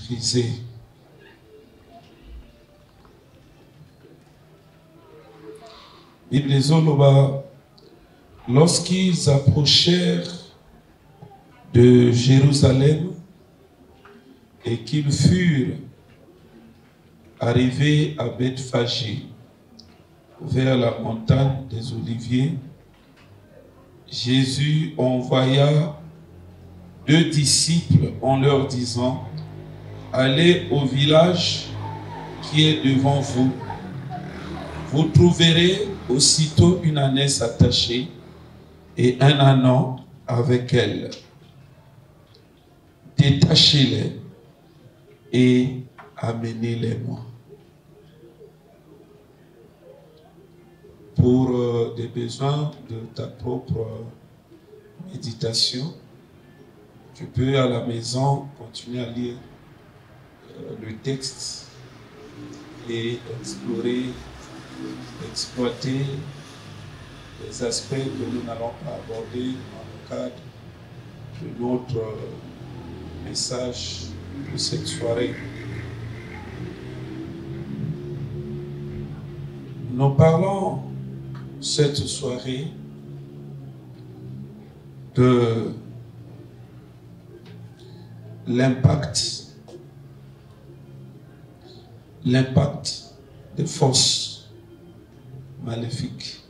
Lisez. Bible Zoloba, lorsqu'ils approchèrent de Jérusalem et qu'ils furent arrivés à Bethphagée, vers la montagne des Oliviers, Jésus envoya 2 disciples en leur disant: allez au village qui est devant vous. Vous trouverez aussitôt une ânesse attachée et un ânon avec elle. Détachez-les et amenez-les-moi. Pour des besoins de ta propre méditation, tu peux à la maison continuer à lire le texte et explorer, exploiter les aspects que nous n'allons pas aborder dans le cadre de notre message de cette soirée. Nous parlons cette soirée de l'impact des forces maléfiques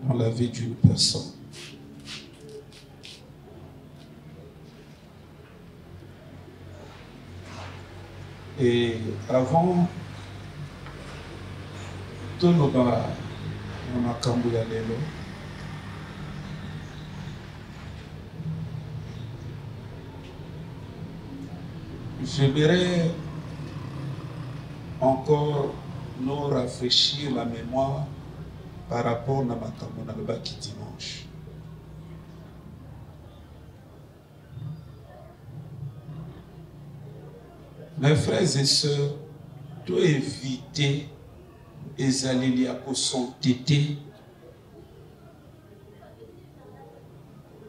dans la vie d'une personne. Et avant toloba na makambo ya lelo, j'aimerais encore nous rafraîchir la mémoire par rapport à makambo na lobaki dimanche. Mes frères et sœurs, doivent éviter ezaleli ya kosantete,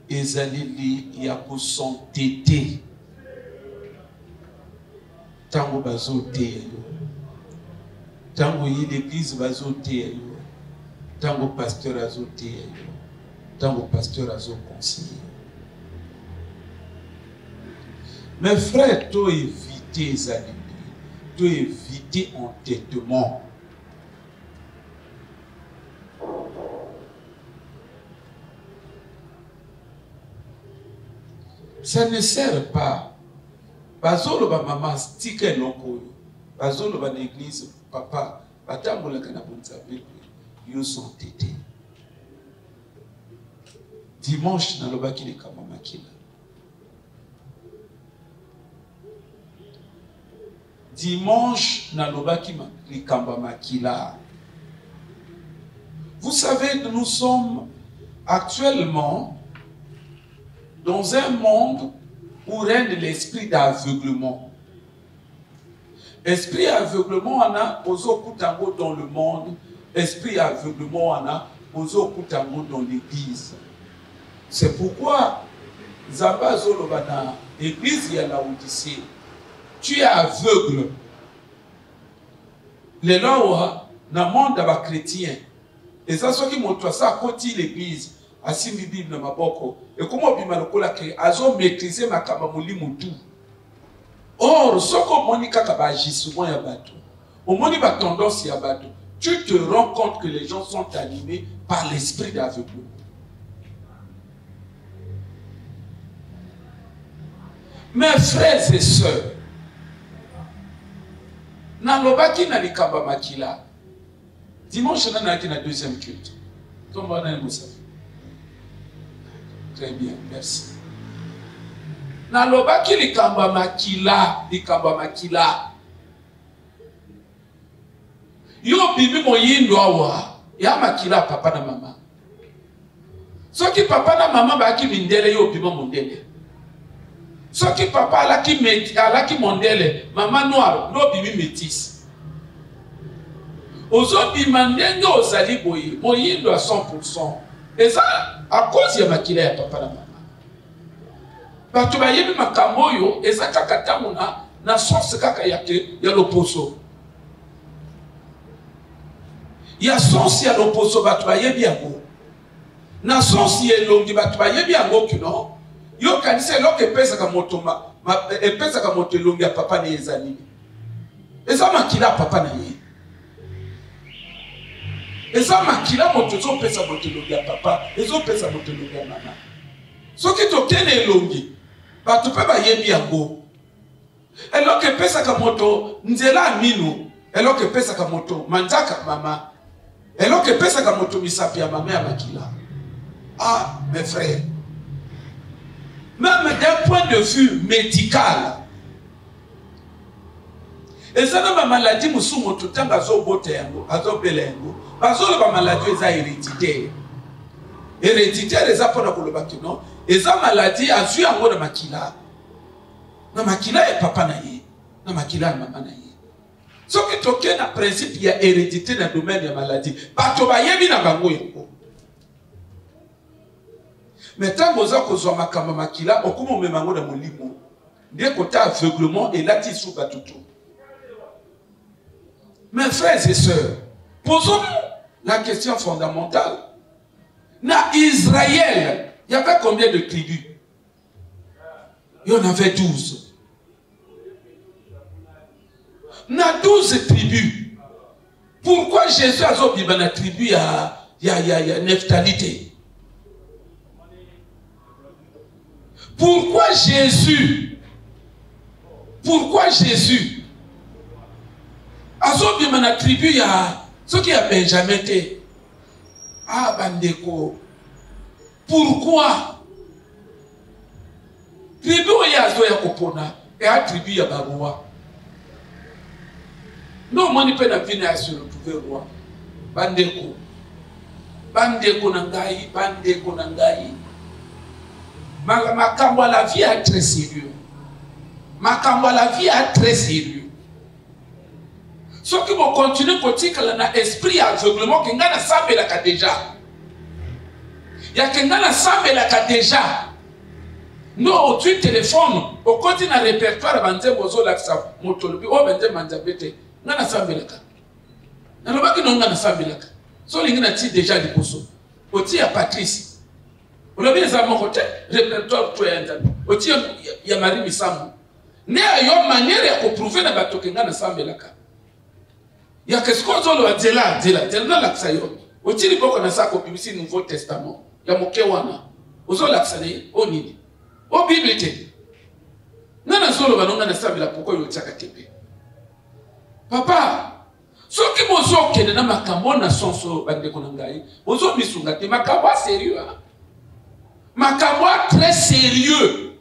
ezaleli ya kosantete tango bazoteya yo, tango yi l'église bazoteya yo, tango pasteur azoteya yo, tango pasteur azoconseiller. Mes frères, doivent éviter ezaleli, doivent éviter entêtement. Ça ne sert pas. Bazolo ba maman stike loko. Bazolo ba l'église papa batambola kana bonzabe yo sont tété. Dimanche na lobaki le kama makila. Dimanche na lobaki le kamba makila. Vous savez, nous sommes actuellement dans un monde où règne l'esprit d'aveuglement. Esprit aveuglement, on a ozo kutango dans le monde. Esprit aveuglement, on a ozo kutango dans l'église. C'est pourquoi Zaba Zolobana, l'église ya la Odyssée, tu es aveugle. Les lois, dans le monde d'aba chrétien, et ça, ce qui montre ça, côté l'église, asimbi Bible na maboko, et comment bima lokola ke azo maîtriser makamba mulimu tout. Or, soko moni kaka ba agissement ya bato, au moni ba tendance ya bato, tu te rends compte que les gens sont animés par l'esprit d'aveuglement. Mes frères et sœurs, na lobaki na likamba makila, dimanche na na deuxième culte. Tomba na musa. Très bien, merci. Na lobaki likamba makila, Yo bibi moyindo awa, ya makila papa na mama. Soki papa na mama baki mindele yo bibi mondele. Soki papa alaki mondele, mama noir, no bibi métis. Ozobi mandenge ozali boye, moyindo à 100%. Et ça, à cause de makila ya papa na mama. bato bayebi makambo oyo eza kaka ntango na source kaka ya loposo. Ya source ya loposo bato bayebi yango. Na source ya elongi bato bayebi yango kino. Yo kanisa eloko epesaka moto epesaka moto elongi ya papa na eza nini. Eza makila papa na ye. Eza makila moto ezopesa moto elongi ya papa, ezopesa moto elongi ya mama. Soki tokende elongi bato pe bayebi yango. Eloko epesaka moto nzela minu, eloko epesaka moto manzaka mama, eloko epesaka moto misapi ya mama ya makila. Ah, mes frères, même d'un point de vue médical, et ça n'a pas maladie musu moto tanga zo bote yango, azo bela yango, bazo ba maladie eza héréditaire. Héréditaire eza pona koloba kino, eza maladie azu yango na makila. Na makila ya papa na ye, na makila ya mama na ye. Soki toke na principe ya hérédité na domaine ya maladie, bato bayebi na bango yango. Mais tant que vous avez makamba makila, okumo memango na molimo. Ndiye kota aveuglement et lati sou batutu. Mes frères et sœurs, posons-nous la question fondamentale. Na Israël, il y avait combien de tribus? Il y en avait 12. Na 12 tribus. Pourquoi Jésus a dit que la tribu ya Nephtalité? Pourquoi Jésus a dit que la tribu ya ce qui a Benjamin te? Ah bandeko. Pourquoi? Tribu ya zo ya kopona et a tribu ya baroua. Non, moi ni pe na vina ya sur le roi. Bandeko. Bandeko nangai, bandeko nangai. Makambo la vie est très sérieux. Makambo la vie est très sérieux. Ceux qui vont continuer politique na esprit aveuglement kinga na sambe la ka déjà. Ya kinga na sambe la ka déjà. Non, tu téléphone, au côté na répertoire banze bozo la sa motolobi o benze manzabete. Ngana sambe la ka. Na lobaki no ngana sambe la ka. So lingina ti déjà liposo. Oti ya Patrice. On a bien ça mon côté, répertoire tout est au tir ya Marie Misamu. Ne ayo manière ya prouver na bato kenga na sambe la ka. Ya qu'est-ce qu'on zo lo dela la sayo. Au tir boko na sa ko bibisi Nouveau Testament. Ya moke wana. Ozo la tsane o nini. O Bible te. Nana solo banonga na sambe la poko yo tsaka tepe. Papa, soki bozo kende na makambo na sonso bandeko na ngai, bozo misunga te makambo sérieux. Makambo très sérieux.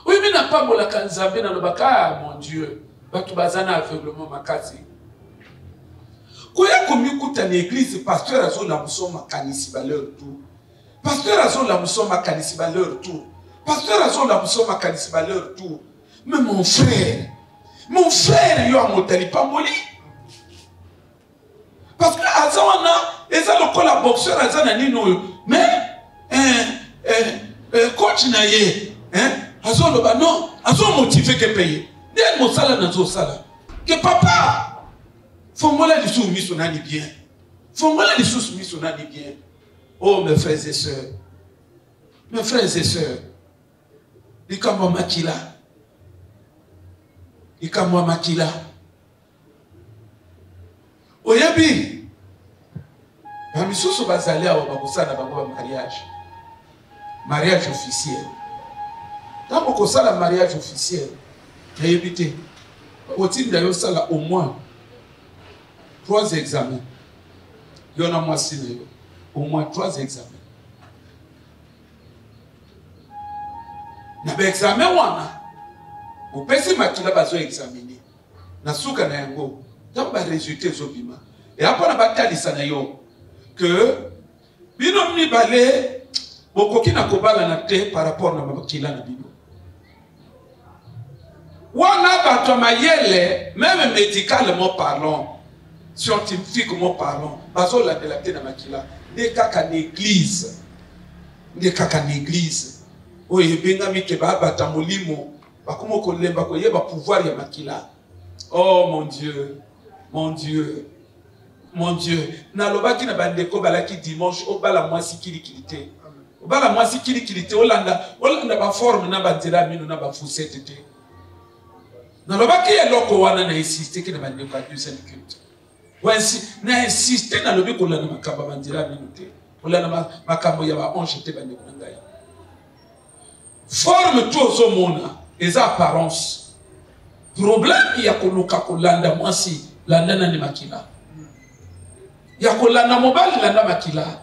Oui, mais n'a pas la kanzambe na lobaka, mon Dieu. Batu bazana aveuglement makasi. Koya komikuta na église pasteur azo la musoma kanisi baleur tout. Pasteur azo la musoma kanisi baleur tout. Pasteur azo la musoma kanisi baleur tout. Mais mon frère yo amotali pas moli. Parce que azawana eza lokola boxeur azana nino mais coach na ye azo loba non azo motiver ke payer ndé mo sala na zo sala que papa fongola lisu miso nani bien fongola lisu miso nani bien. Oh mes frères et sœurs, likamwa makila oyebi ba misusu bazali awa bakosala bango ba mariage officiel. Tant qu'on ça le mariage officiel, réalité, au sala au moins 3 examens. Il y en a moins au moins 3 examens. Na examen wana, au pesi makila bazo examiner. Na suka na yango, tant ba résultat zobima. Et après na batali sana yo que bino mi balé bokoki na kobala na te par rapport na makila na bino. Wana bato mayele, même médicalement parlant, scientifiquement parlant, bazo la délaté na makila, ne kaka n'église. oye benga mike ba bata molimo ba komo ko lemba ko yeba pouvoir ya makila. Oh mon Dieu, mon Dieu, mon Dieu. Na lobaki na bandeko balaki dimanche o bala mwasi kilikilité. O bala mwasi kilikilité Olanda ba forme na bandira mino na ba fusete te. Na lobaki eloko wana na insister ki na bandeko a deuxième culte. Wansi na insister na lobi ko lana makamba bandira mino te. Olana makambo ya ba ange te bandeko na ngai. Forme tout au monde et apparence. Problème ya koluka kolanda mwasi landa na ni makila. Ya kolanda mobali landa makila.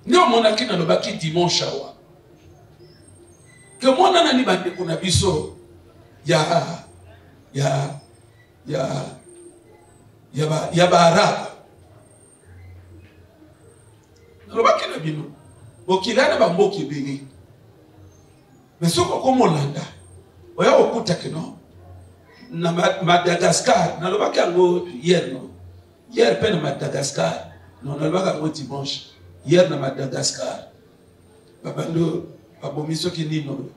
Ndio mona kina lobaki dimanche awa. Que mona na ni bande kuna biso ya Arab. Lobaki na bino. Bokila na bamboki bini. Mais soko komo landa. Oya okuta keno na Madagascar na lobaki yango hier no hier pe na Madagascar no na lobaki yango dimanche hier na Madagascar babando babomiso kinino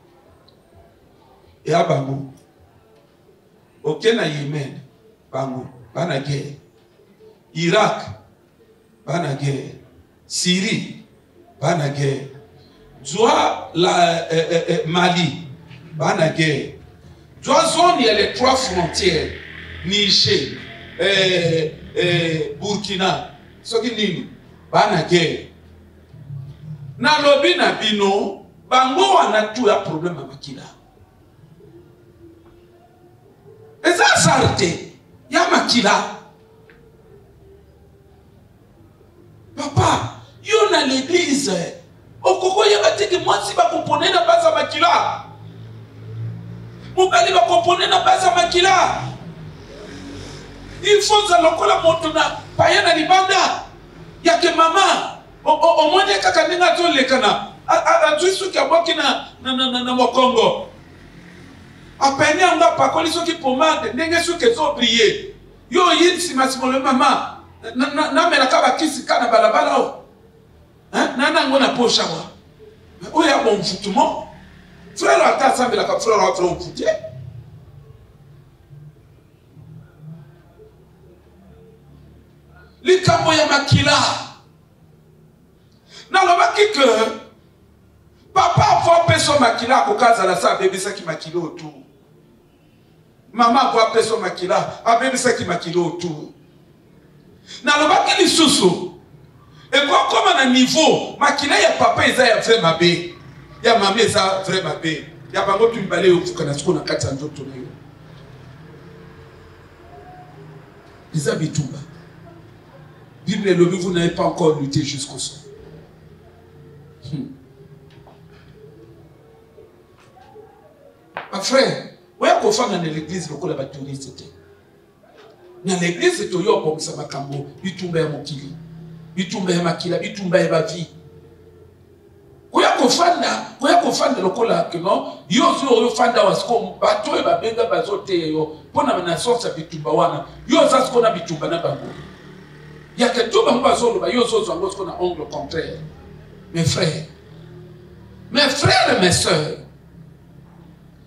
e abango oke na Yemen bango bana guerre Irak bana guerre Syrie bana guerre Joa la Mali bana guerre. Zone il y a les 3 frontières. Niger, Burkina, ce qui nini, bana guerre. Na lobi na bino, bango wana tout un problème à makila. Et ça s'arrête. Ya makila. Papa, yo na l'église. Okoko yabate que moi si ba componer na base makila. Mobali va componer na base makila. Il faut ça lokola moto na paya na libanda. Ya ke mama o mwende kaka ninga to lekana. A tuisu ki aboki na mokongo. Apeni anga pakoli soki pomade ndenge suke zo prier. Yo yinsi masimolo mama na mela ka bakisi kana balabala o. Hein? Nana ngona pocha wa. Oya bon futumo. Frère ata sambela ka frère ata ofute. Likambo ya makila. Na lobaki que papa voit peso makila ko kaza la sa bebisa ki makilo tu. Maman voit peso makila a bebisa ki makilo tu. Na lobaki lisusu. Et quoi comme un niveau makila ya papa eza ya vrai mabe. Ya mami eza vrai mabe. Ya bango tu mbale yo fukana siko na kati ya nzoto na yo. Eza bitumba. Bible le vous n'avez pas encore lutté jusqu'au son. Ma frère, ouais qu'on fait dans l'église le la bâtonnier c'était. Dans l'église c'est yo comme ça makambo, bitumba ya mokili. Bitumba ya makila, bitumba ya bavi. Koya kofanda lokola que non yo zo fanda wasko bato e babenga bazote yo pona na source bitumba wana yo ça ce qu'on a bitumba na bango ya que tout bango bazolo ba yo zo zango ce qu'on a angle contraire. Mes frères et mes sœurs,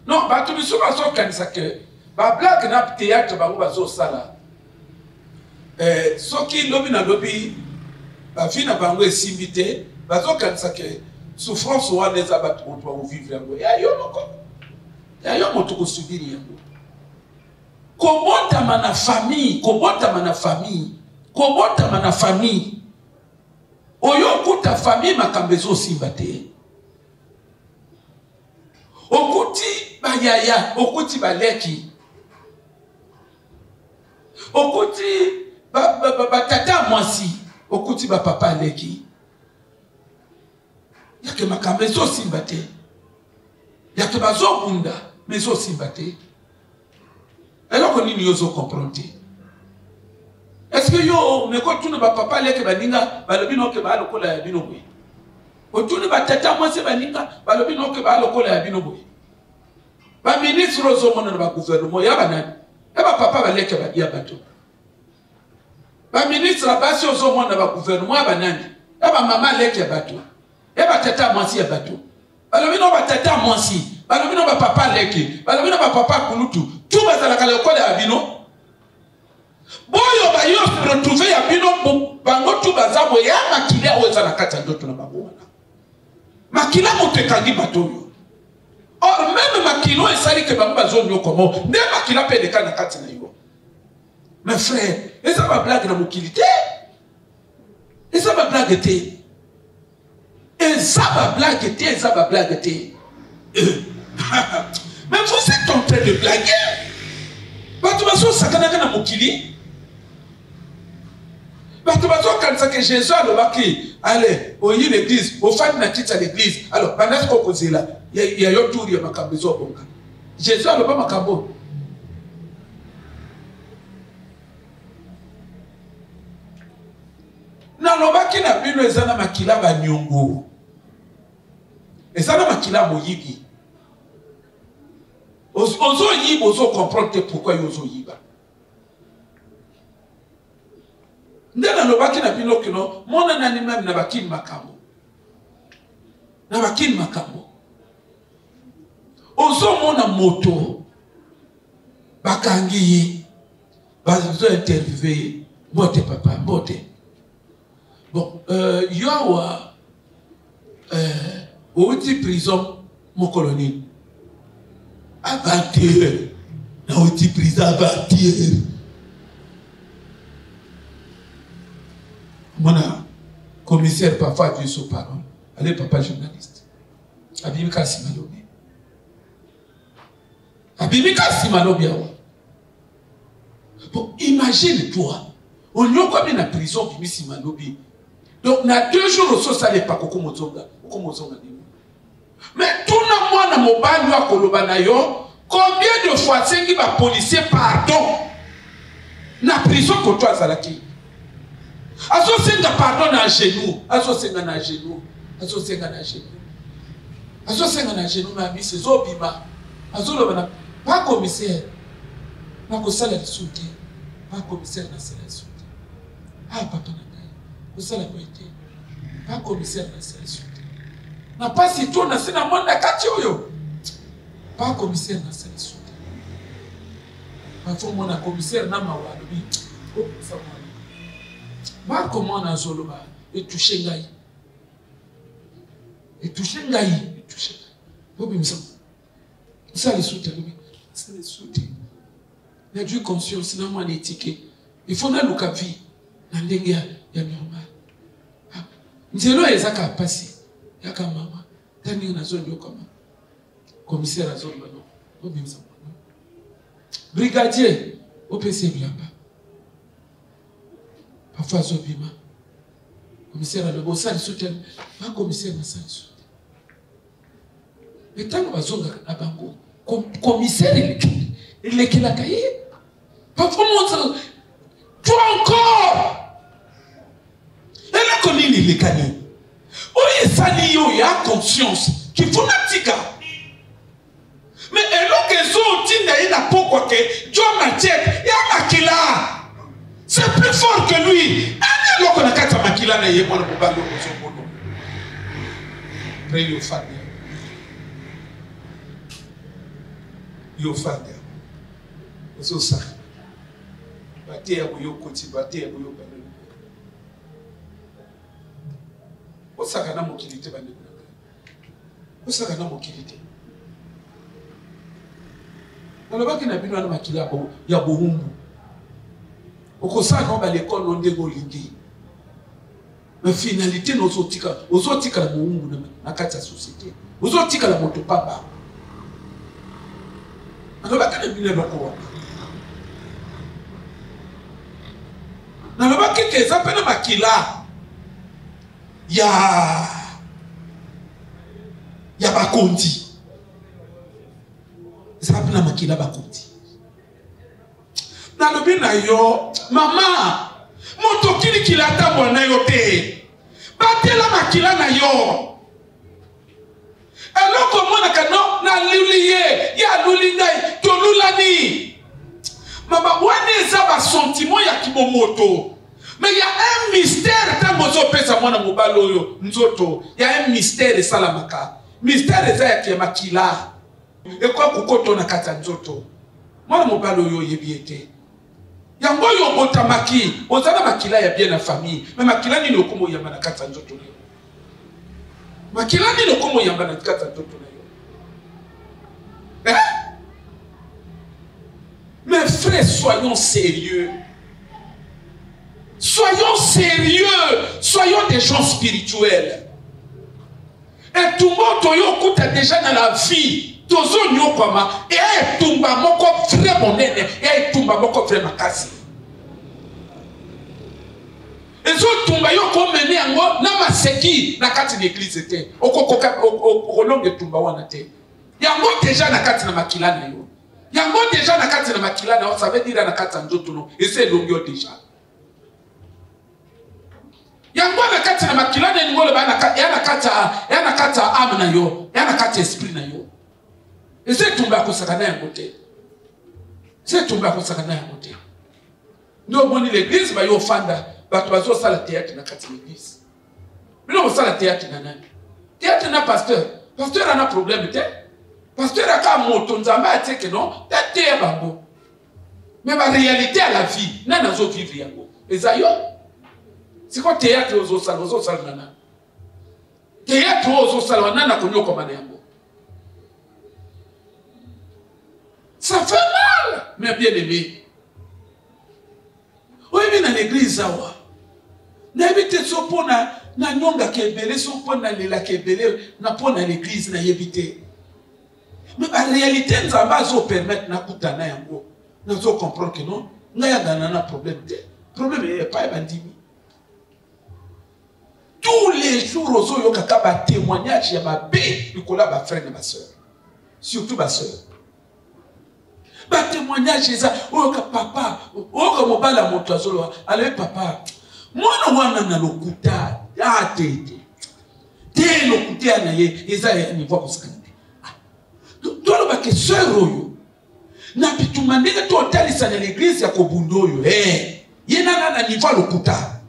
non bato biso bazo kanisa que ba blague na théâtre bango bazo sala soki lobi na lobi ba fina bango esimbité bazo kanisa que souffrance ou les abattre on doit vivre yango ya yo moko ya yo moto ko subiri yango kobota mana famille oyo kuta famille makambezo simba te okuti bayaya okuti baleki okuti ba tata mwasi okuti ba papa leki. Yake makambezo simbate. Yake bazo bunda mezo simbate. Alors que nini yozo comprendre. Est-ce que yo me ko tuna ba papa leke baninga balobi no ke ba lokola ya bino boy. O tuna ba tata mwase baninga balobi no ke ba lokola ya bino boy. Ba ministre zo mona ba gouvernement ya banani. E ba papa ba leke ba dia bato. Ba ministre basi zo mona ba gouvernement ya banani. E ba mama leke bato. Eba tata mwasi ya bato. balobi no batata mwasi, balobi no papa leke, balobi no papa kulutu, tout bazalaka lokola ya bino. Boyo ba yo se retrouver ya bino bango tout bazabo ya makila oza na kati ya ndoto na bango. Makila motekangi batoyo. Or même makilo esali ke bango bazonyo komo, nde makila pe de kana kati na yo. Mes frères, eza ba blague na mokilité. Eza ba blague te. Eza ba blague te, eza ba blague te. Mais vous êtes en train de blaguer. Batubaso sakanaka na mokili. Batubaso kanisa que Jésus a lobaki. Allez, oyi l'église, au fan na kitcha l'église. Alors, pendant ce qu'on cause là, il y a yo tour ya makambo zo bonga. Jésus a loba makambo. Na lobaki na bino ezana makila ba nyongo. Ezana makila moyibi. Ozo yiba, ozo comprendre pourquoi yozo yiba. Ndena lobaki na bino kino, mona nani même na bakini makambo. Na bakini makambo. Ozo mona moto, bakangi, bazo interviewer, mbote papa, mbote. Bon, yawa, outi prison, mon colonel. Avant-hier, na outi prison avant-hier. Mon commissaire parfois Dieu sous parole. Allez papa journaliste. Abimika Simalobi. Abimika Simalobi. Bon, imagine-toi. On y a comme une prison qui mis Simalobi. Donc, na 2 jours au sol, ça n'est pas Koko Mozonga. Mais tout le monde a mon bal, à Kolobanayo, combien de fois c'est qui va policier pardon? Na prison que toi, Zalaki. Aso senga pardon na genou. Aso senga na genou. Aso senga na genou. Aso senga na genou, ma ami, c'est Zobima. Aso lobana. Pas commissaire. Na ko sala soutien. Pas commissaire na sala soutien. Ah, papa na ngai. Ko sala ko été. Pas commissaire na sala soutien. Na pas si tout na sina monde kati oyo. Pas commissaire na sala soutien. Pas faut mon commissaire na mawalobi. Oh, ça va. Pas comment na zoloba et toucher ngai. Et toucher ngai, et toucher. Bobi msa. Ça les soutien, ça les soutien. Il y a du conscience na moi l'étiquette. Il faut na luka vie. Na ndenge ya normal. Nzelo ezaka pasi. Yaka mama. Tani na zone kama. Commissaire à zone bano. Bobi msa. Brigadier OPC Biamba. Parfois Zobima. Commissaire à le bon ça le soutien. Pas commissaire na ça le soutien. Et tant que bazonga na bango. Commissaire il est qui la cahier. Parfois mon toi encore. Et là qu'on est les canaux. Oye sali yo ya conscience qui faut natika. Mais alors que zo tinda ina pokwa ke jo matiek ya makila. C'est plus fort que lui. Allez là qu'on a quatre makila na yemo na bobalo ko bono. Pray yo father. Yo father. Ozo sa. Bate ya buyo koti bate ya buyo bano. Osaka na mokilité bande. Osaka na mokilité. Nalobaki na bino na makila ya bohumbu. Okosaka ba l'école non ndego lingi. Mais finalité nozotika la bohumbu na kati ya société. Ozotika la moto papa. Nalobaki na bino lokwa. Nalobaki ke zape na makila. Ya bakondi. Zape na makila bakondi. Na lobi na yo, mama, moto kili kilata mwana yo te. Batela makila na yo. Alors comment na luliye, ya lulingai, to lulani. Mama, wane za ba sentiment ya kimomoto. Mais il y a un mystère tant que vous pesa mwana mobalo yo nzoto, il y a un mystère salamaka. mystère eza ya makila ekwa kukoto na kata nzoto mwana mobalo yo yebiete yango yo botamaki ozana makila ya bien na famille mais makila ni lokomo yamba na kata nzoto yo makila ni lokomo yamba na kata nzoto yo mes frères, soyons sérieux. Soyons sérieux. Soyons des gens spirituels. Et tout le monde qui est déjà dans la vie. Tozo nyokoma. Et tout le monde vraiment nene. Et tout le monde vraiment kasi. Et so tout le monde mené en na maseki na kati l'église était. Okolonge tumba wana te. Yango déjà na kati na makila na yo. Yango déjà na kati na makila na yo, ça veut dire na kati nzoto no. Et c'est longyo déjà. Yango na kati na makila na ngolo ba na kati âme na yo, ya na kati esprit na yo. Et c'est tumba ko sakana yango te. C'est tumba ko sakana yango te. Ndo boni l'église ba yo fanda, ba to bazo sala théâtre na kati l'église. Bino ko sala théâtre na nani? Théâtre na pasteur. Pasteur a un problème te. Pasteur a ka moto nzamba ate ke non, tete bango. Mais la réalité à la vie, na nazo vivre yango. Ezayo. C'est quoi théâtre ozo sala nana? Théâtre ozo sala nana konyo komana yango. Ça fait mal, mais bien aimé. Oui, mais dans l'église awa. Na ebite so pona na nyonga kebele so pona lela kebele na pona l'église na yebite. Mais en réalité, nous allons permettre na kutana yango. Nous allons comprendre que non, nous avons un problème. Le problème n'est pas bandimi. Tous les jours, nous avons un témoignage de ma bé, du collab ma frère et ma soeur. Surtout ma soeur. Un témoignage, c'est ça. Oh, papa, oh, comme on la moto, allez, papa, moi, non, on a le kuta, ah, t'es le kuta, et ça, il faut que ça. Toi, le sœur oyo na bitumandika to talisa na l'église ya kobundo oyo yena na niveau lokuta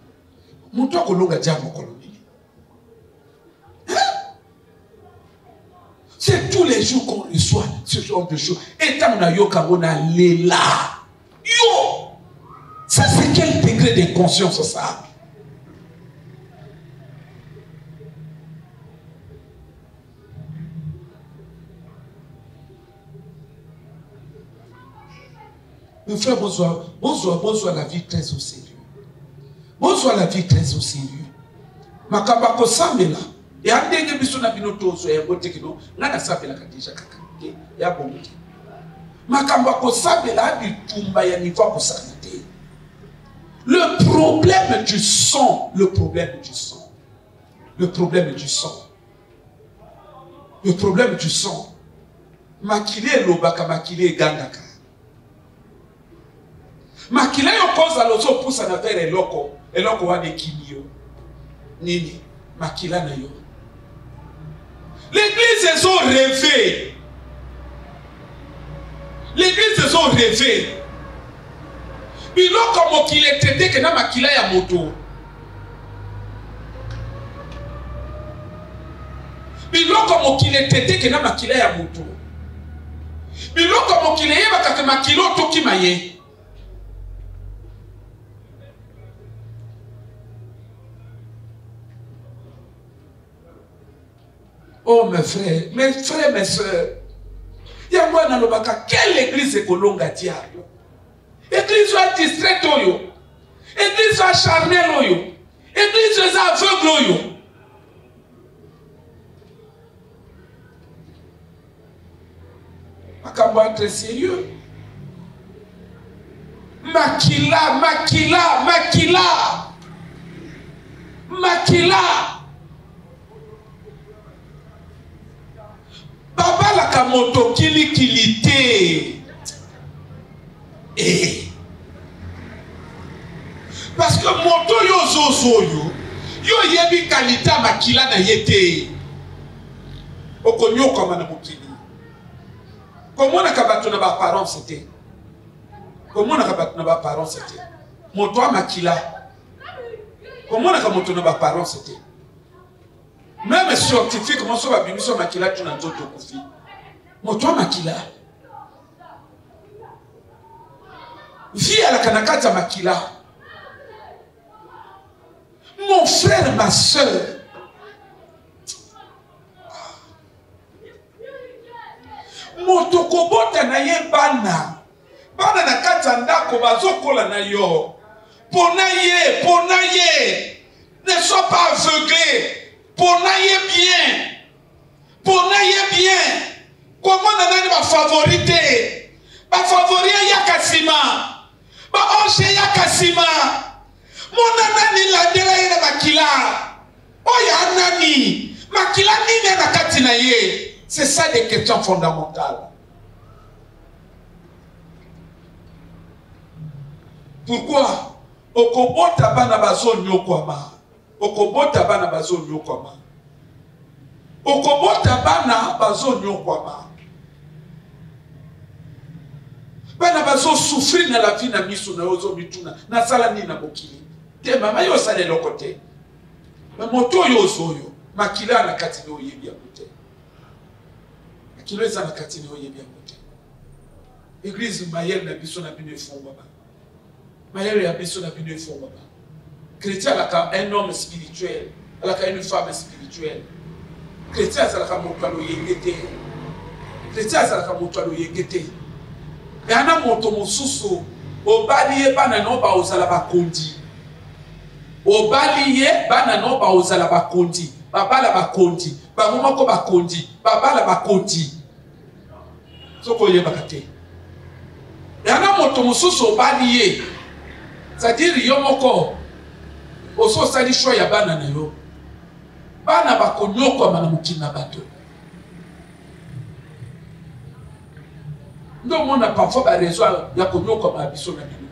muto akolonga jambo kolomini. C'est tous les jours qu'on reçoit ce genre de choses. Et tant na yo kamona lela yo, ça c'est quel degré d'inconscience ça? Mes frères, bonsoir la vie très au sérieux. Bonsoir la vie très au sérieux. Makabako samela. Et andenge biso na binoto so ya bote kino, ngana samela kadisha kakante ya bongote. Makabako samela bitumba ya nifa ko sanité. Le problème du sang, le problème du sang. Le problème du sang. Le problème du sang. Makile lobaka makile gandaka. Makila yo koza lozo pusa na vere eloko wane kimio. Nini? Makila na yo. L'église est ont rêvé. L'église est ont rêvé. Biloko mokile tete ke na makila ya moto. Biloko mokile tete ke na makila ya moto. Biloko mokile yeba kake makilo toki maye. Oh mes frères, mes soeurs. Yamwa na lobaka, quelle église est kolonga diable? Église soit distraite oyo. Église soit charnelle oyo. Église soit aveugle oyo. Makambo très sérieux. Makila. Baba la kamoto kilité. Parce que moto yo zozo yo yebi kalita makila na yete. Okonyo kama na mukili. Comment na kabato na ba parents c'était? Comment na kabato na ba parents c'était? Moto makila. Comment na kamoto na ba parents c'était? Même scientifique, moi, sur la Bible, sur makila, tu n'as pas de koufi. Moi, toi, makila. Vie à la kanakata makila. Mon frère, ma soeur. Motokobota na ye bana. Bana na kata ndako bazokola na yo. Pona ye. Ne sois pas aveuglé. Pona ye bien. Pona ye bien. Comment nana ba favorité? Ba favorite yakasima. Ba onche yakasima. Mon nani la dela ye na makila. Oya nani. Makila nini na kati na ye. C'est ça des questions fondamentales. Pourquoi? Okobota bana bazo nyokwama. Okobota bana bazo nyokwama. Okobota bana bazo nyokwama. Bana bazo souffrir na la vie na miso na ozo mituna. Na sala ni na bokili. Te mama yo sale lokote. Ma moto yo zoyo. Makila na kati no yebi akote. Makila eza na kati no yebi akote. Église mayel na biso na bino efungwa ba. Mayel ya biso na bino efungwa ba. Chrétien alaka un homme spirituel, alaka une femme spirituelle. Chrétien alaka moto alo yengete. Chrétien alaka moto alo yengete. Et ana moto mosusu obaliye bana no ba ozala ba kondi. Obaliye bana no ba ozala ba kondi. Babala ba kondi. Ba momako ba kondi. Babala ba kondi. Soko yeba kate. Et ana moto mosusu obaliye. C'est-à-dire yomoko oso sali choix ya bana na yo. Bana ba konyoko mana mukina bato. Ndo mona parfois ba raison ya konyoko ma biso na bino.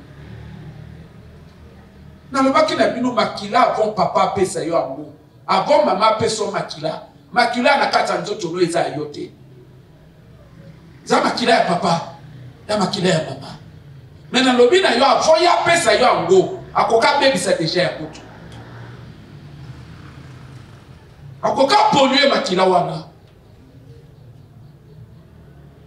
Na lobaki na bino makila avant papa pesa yo amour. Avant maman pesa makila. Makila na kata nzoto no eza yote. Za makila ya papa, ya makila ya mama. Mena lobi na yo avant ya pesa yo amour. Akoka bebisa déjà ya kutu. Akoka polluer makila wana.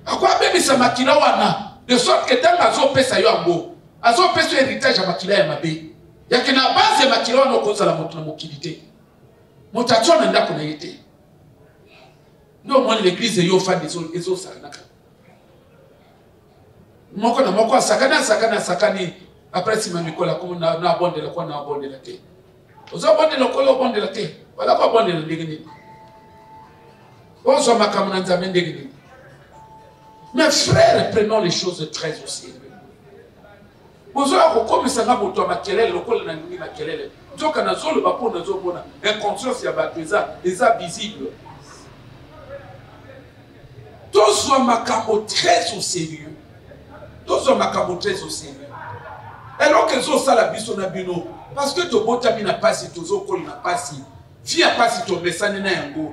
Akoka bebisa makila wana. De sorte que tant azo pesa yo amour. Azo pesa héritage ya makila ya mabe. Yake na base makila wana okoza la moto na mokilité. Motatona ndako na yete. Ndo mwani l'église yo fa ezo sakanaka. Moko na moko sakani après si mamikola comme na abonde la kwa na abonde la te. Ozo abonde la kwa abonde la te. Wala kwa abonde la ndegeni. Ozo makamu na nzambe ndegeni. Mes frères, prenons les choses très au sérieux. Ozo akokomisa nga moto makelele lokola na nini makelele. Nzoka na zolo bapo na zobona inconscience ya bato eza visible. Tous ont makambo très au sérieux. Tous ont makambo très au sérieux. Alors que zo sala biso na bino parce que to bota mi na pasi to zo koli na pasi. Fia pasi to mesane na yango.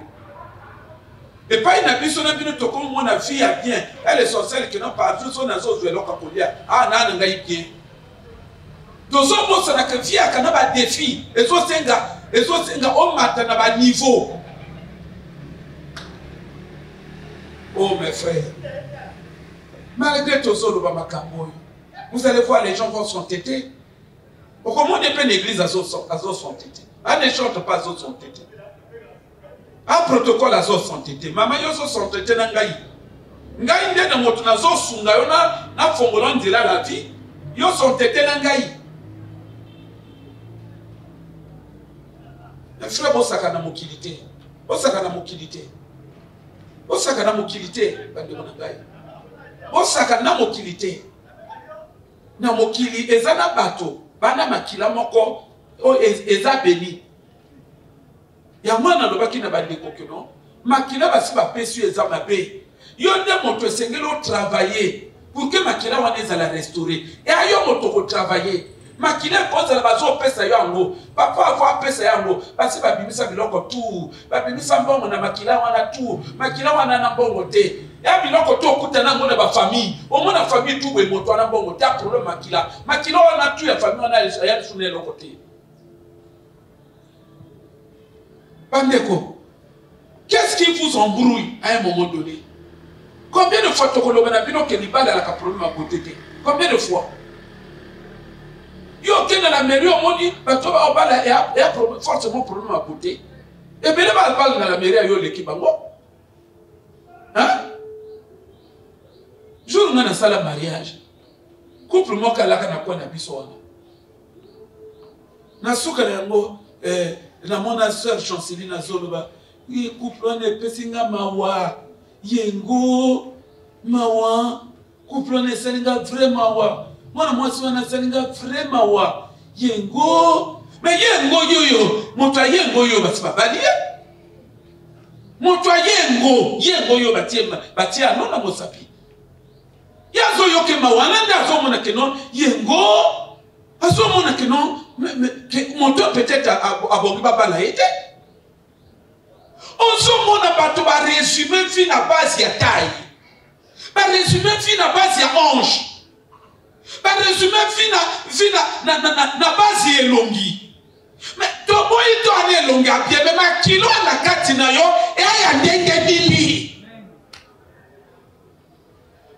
Et pas na biso na bino to comme mona fia bien. Elle est sorcière qui n'a pas vu son azo zo eloka kolia. Ah na ngai bien. Dozo mosa na que fia kana ba défi. Ezo senga o mata na ba niveau. Oh mes frères, malgré tout ça, vous allez voir, les gens vont s'entêter. Comment on peut l'église à s'entêter? On ne chante pas à s'entêter. Un protocole à s'entêter. Maman, yo s'entêter na ngai. Ngai ndé na moto na zo sunga yo na fongola ndila la vie. Yo s'entêter na ngai. Le frère bosaka na mokilité. Bosaka na mokilité. Bosaka na mokilité, bandeko na ngai. Bosaka na mokilité. Na mokili eza na bato, bana makila moko o eza beni. Ya mwana lobaki na bandeko keno, makila basi ba pesu eza mabe. Yo nde moto esengelo travailler pour que makila wana ezala restaurer. Et ayo moto ko travailler. Makila koza la bazo pesa yango papa avoir pesa yango basi babimisa biloko tout babimisa mbongo na makila wana tout makila wana na mbongo te ya biloko to kutana ngona ba famille au moins la famille tout be moto na mbongo ta problème makila wana tout ya famille wana ya sunelo côté bandeko Qu'est-ce qui vous embrouille à un moment donné? Combien de fois tu as un problème à côté? Combien de fois? Il y a dans la mairie, il y a forcément problème à côté. Et bien, il y a dans la mairie, il y a l'équipe. Hein? Jour où on a ça le mariage, couple moi qui a la canne à quoi n'a pas besoin. Na souka yango na mona sœur Chanceline na zoloba ye couple on est pesinga mawa yengo mawa couple on est selinga vraiment wa mona moi si on a selinga vraiment wa yengo mais yengo yoyo moto yengo yo basiba balie moto yengo yo batia non na mosapi yazo yo ke mawa nanda zo mona kenon yengo azo mona kenon moto peut-être abongi babala ete ozo mona bato ba résumé fi na base ya taille ba résumé fi na base ya ange ba résumé fi na base ya elongi mais to boyi to ane elongi abie mais ma kilo na kati na yo e aya ndenge nini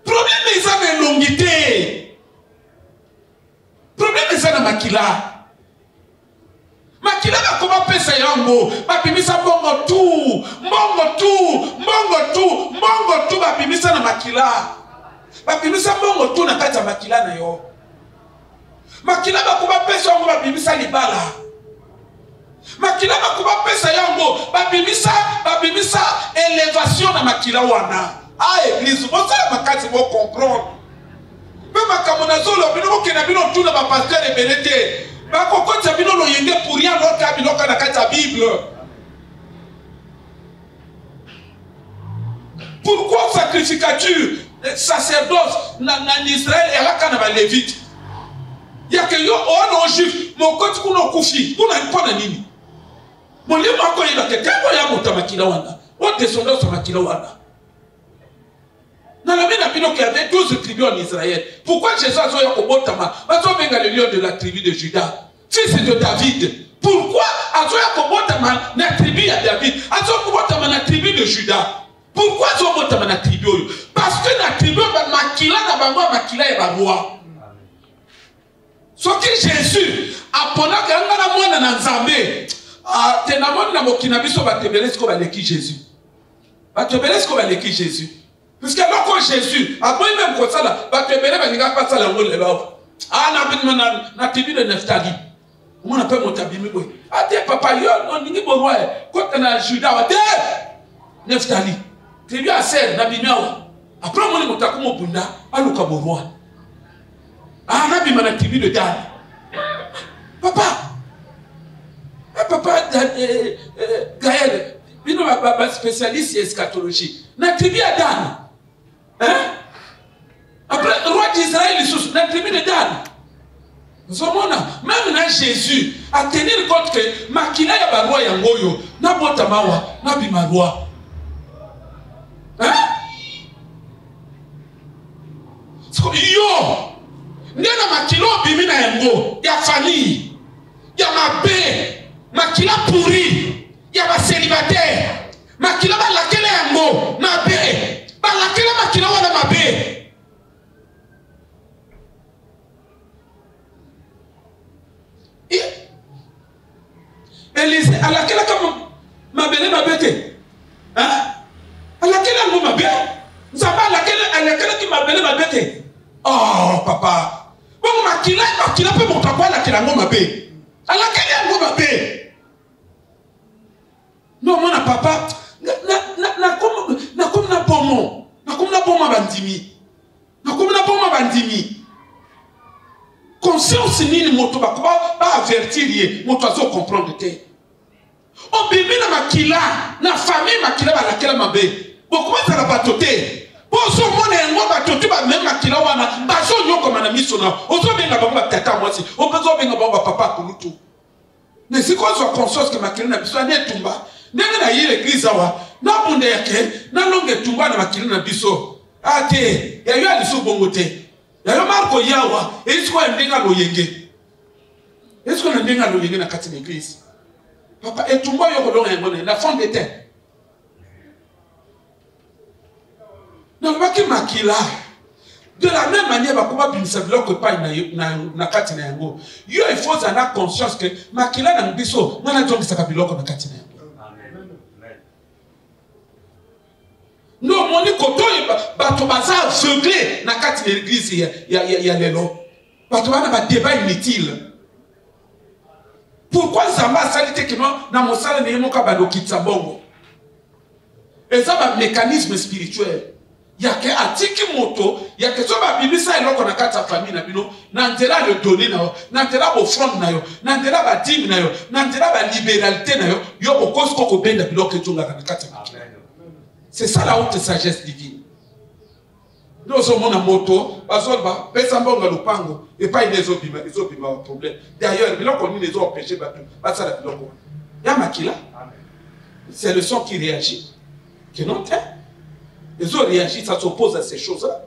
problème eza na elongi te problème eza na makila. Makila ba koma pesa yango bapimisa mbongo tu bapimisa na makila bapimisa mbongo tu na kati ya makila na yo makila ba koma pesa yango bapimisa libala makila ba koma pesa yango bapimisa élévation na makila wana église bosala makati bo comprendre pe makamona zolo bino kena bino tu na ba pasteur ebelete. Pour rien l'autre la Bible. Pourquoi sacrificature, sacerdoce en Israël et là quand lévite? Il y a que yo on juif mon côté kuno kufi kuna pas nini. Mon lieu mako il va te quand ya motamakila wana. On descendance makila wana. Dans la même opinion qu'il y avait 12 tribus en Israël. Pourquoi Jésus a dit Kobotama? Parce qu'on venga le lion de la tribu de Juda, fils de David. Pourquoi Azoya Kobotama na tribu de David? Azoya Kobotama na tribu de Juda. Pourquoi Azoya Kobotama na tribu? Parce que la tribu de Makila na bango Makila est roi. Ce que Jésus a pendant que ngana mwana na Nzambe, tenamon na mokina biso batebelesi ko baleki Jésus. Batebelesi ko baleki Jésus. Parce que alors quand Jésus, après même comme ça là, va te bénir, va dire pas ça là, on le va. Ah, na tribu de Nephtali. On appelle mon tabi mi boy. Ah, t'es papa yo, on dit bon roi. Quand on a Juda, t'es Nephtali. Tribu à serre, na bimiawa. Après on mon taku mo bunda, aluka bon roi. Ah, na bima na tribu de Dan. Papa. Papa Gaël, bino papa spécialiste en eschatologie. Na tribu à Dan. Hein? Après, le roi d'Israël, il la tribu de Dan. Même Jésus a tenu compte que Makila ya barua ya ngoyo, na botamawa, na bimarua. Hein? Yo! Ndena makilo bimina yango, ya famille, ya mabe, makila pourri, ya ba célibataire, makila ba lakele yango, mabe. Balakela makila wana mabe. Elise alakela kama mabele mabete. Hein? Alakela ngo mabe. Nzamba alakela ki mabele mabete. Oh papa. Bon makila pe mon papa alakela ngo mabe. Alakela ngo mabe. Non mon papa na pomo bandimi. Conscience nini moto ba avertir ye moto azo comprendre te. O bimi na makila na famille makila ba lakela mabe. Boko ba la batote. Boso mona ngo batote ba même makila wana ba so nyoko mana miso na. Ozo benga ba tata mwasi. O bezo benga ba papa kulutu. Mais c'est quoi soit conscience que makila na biso ne tumba. Ndenge na yile l'église awa na bunde yake na longe tumba na makila na biso. Ate ya yo aliso bongo te. Ya yo marko yawa esko ndenga loyenge. Esko ndenga loyenge na kati na église. Papa etumba yo kolonga ngone la fond de terre. nalobaki makila de la même manière bakoma bimisa biloko epai na kati na yango yo il faut avoir conscience que makila na biso nga nazongisaka biloko na kati na yango. Non, moni koto bato baza aveuglé na kati na l'église ya lelo bato bana ba débat inutile. Pourquoi Zamba asali te kino na mosala ne yemoka balokitsa bongo? Eza ba mécanisme spirituel. Yake atiki moto, yake so ba bibisa eloko na kati ya famille na bino, na nzela le donner na yo, na nzela offrande na yo, na nzela ba dîme na yo, na nzela ba libéralité na yo, yo okosi ko benda biloko etunga na kati ya famille. C'est ça la haute sagesse divine. Nous sommes en moto, bazolba, pesa mbonga lupango, et pas une ezobima problème. D'ailleurs, biloko ni les ont empêché bateau, pas ça la biloko. Ya makila. C'est le son qui réagit. Que non, les autres réagissent, ça s'oppose à ces choses-là.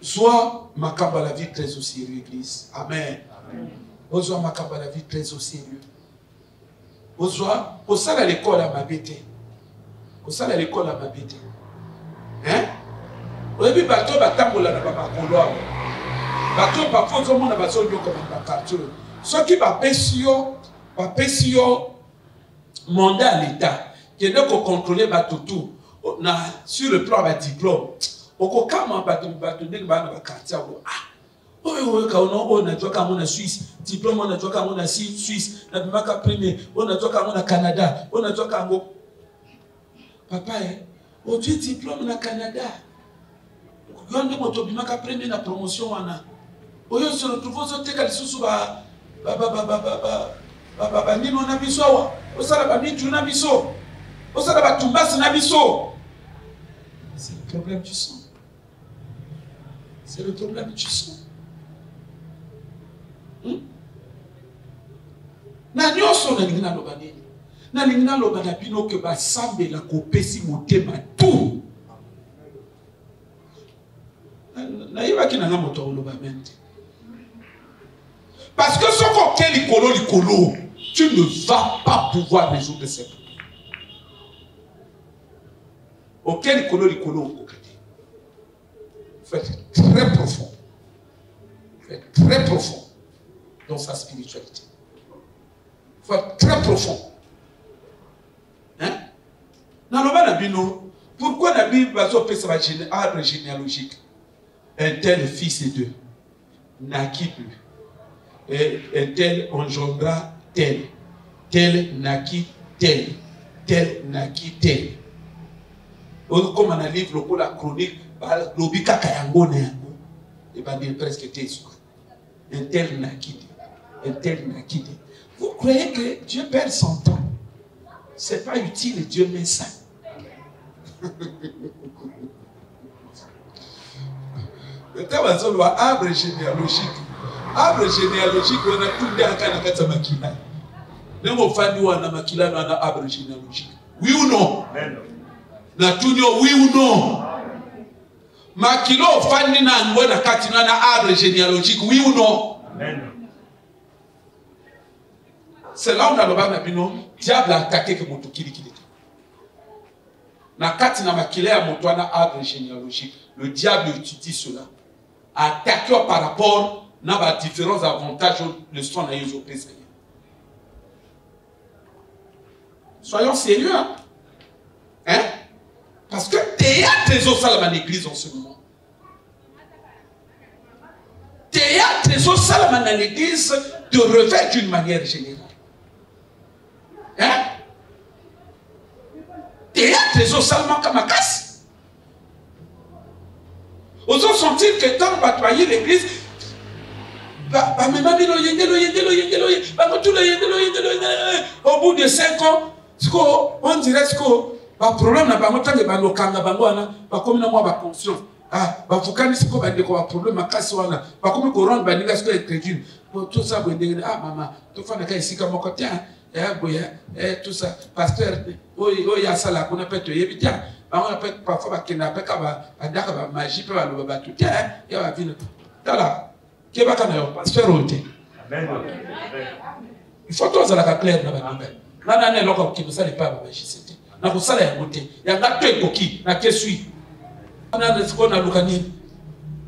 Soit makamba la vie très au sérieux, Église. Amen. Soit makamba la vie très au sérieux. Soit, pour ça, à l'école à ma bête. Pour ça, à l'école à ma bête. Hein? Au début, bateau, batambola na bamakolo. Bateau, parfois, tout le monde a besoin de comme un quartier. Ceux qui va pécio mandat à l'État, qui est donc contrôler bateau tout. Sur le plan de diplôme, au cas où bateau n'est pas dans le quartier. On a joué comme on a Suisse, diplôme on a joué comme on a Suisse, on a joué premier, on a joué comme on a Canada, on a joué comme papa, on a diplôme au Canada. On a joué premier la promotion. On a se retrouve aux hôtels qui sont baba nino na biso wa osala ba mitu na biso osala ba tumbasi na biso. C'est le problème du sang. C'est le problème du sang. Na nyoso na lingina loba nini na lingina loba na bino ke ba sambela kopesi motema tout na yiba kina na moto loba mente. Parce que ce coquet likolo, tu ne vas pas pouvoir résoudre ces problèmes. Ok, likolo, il faut être très profond. Il faut être très profond dans sa spiritualité. Il faut être très profond. Hein? Dans le bas d'abino, pourquoi la Bible va s'opérer un arbre généalogique? Un tel fils et deux naquit plus. Et un tel engendra tel, tel naquit tel, tel naquit tel. Comme on a livre pour la chronique, l'obika kayango na yango, et va dire presque tel. Un tel naquit, un tel naquit. Vous croyez que Dieu perd son temps? C'est pas utile, Dieu met ça. Le terme de arbre généalogique. Arbre généalogique, on a tout dans la carte de makila. Nous avons fait un makila dans l'arbre généalogique. Oui ou non? Na tout oui ou non? Makilo fandi na ngwe na kati na arbre généalogique. Oui ou non? C'est là où on a le bas bino. Diable a attaqué que mon tukili kili. Na kati na makila ya moto na arbre généalogique. Le diable utilise cela. Attaqué par rapport n'a pas différents avantages le soin à Yézopé. Soyons sérieux. Hein? Parce que théâtre est au salam en église en ce moment. Théâtre est au salam en l'église de revêt d'une manière générale. Hein? Théâtre est au salam comme un casse. Osons sentir que tant batailler l'église, au bout de 5 ans, on dirait que le problème n'a pas montré que le kanga bangwana, pas comme nous avons conscience. Ah, bah faut qu'on dise que le problème a cassé wana, pas comme qu'on rentre baniga ce que est chrétien. Tout ça, vous dites ah maman, tout ça n'a qu'à ici comme côté, tout ça, pasteur, oui, il y a ça là qu'on appelle te yébita. On appelle parfois qu'il n'a pas qu'à dire magie peut aller au bateau. Tiens, il y a vie. Voilà. Qui va quand même pasteur ôté. Il faut tous à la claire dans la nouvelle. Là, l'on qui ne savait pas la magie c'était. na kosala ya mote ya ngato ekoki na kesui na siko na lukani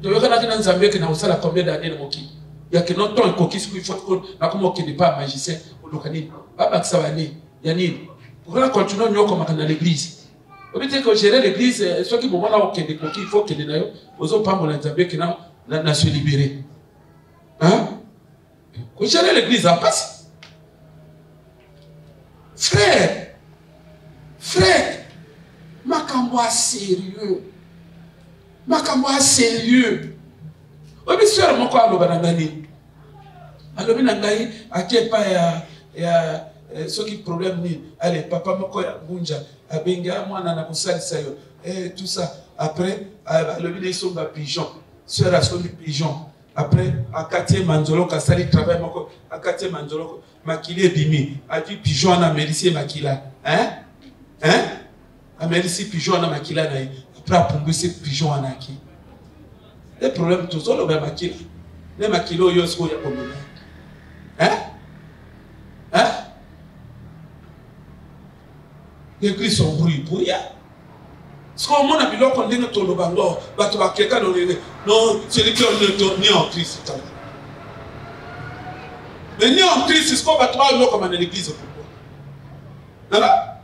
to yokana kina nzambe ke na kosala combien d'années na moki ya que non ton ekoki siko il faut que na komo ke ne pas magicien lukani baba kisabani ya nini pour la continuer nyoko makana l'église obite que gérer l'église soit qui moment là au kende koki il faut que na yo ozo pambola nzambe ke na se libérer hein ko gérer l'église en passe. Frère, makambo sérieux. Makambo sérieux. Obi sœur moko aloba na ngani. Alobi na ngai ake pa ya soki problème ni. Allez, papa moko ya bunja abenga mwana na kosalisa yo. Tout ça après alobi na somba pigeon. Sœur a sombi pigeon. Après à quartier Manzolo kasali travail moko à quartier Manzolo makile bimi a dit pigeon na merci makila a merci pigeon na makila na après apungwisi pigeon anaki le problème tout ça le ba makila le makilo yo sko ya komona l'église son bruit pour ya ce qu'on m'a dit là qu'on dit que tout le bango va te voir quelqu'un non celui qui est né en Christ mais né en Christ c'est ce qu'on va te voir comme dans l'église pourquoi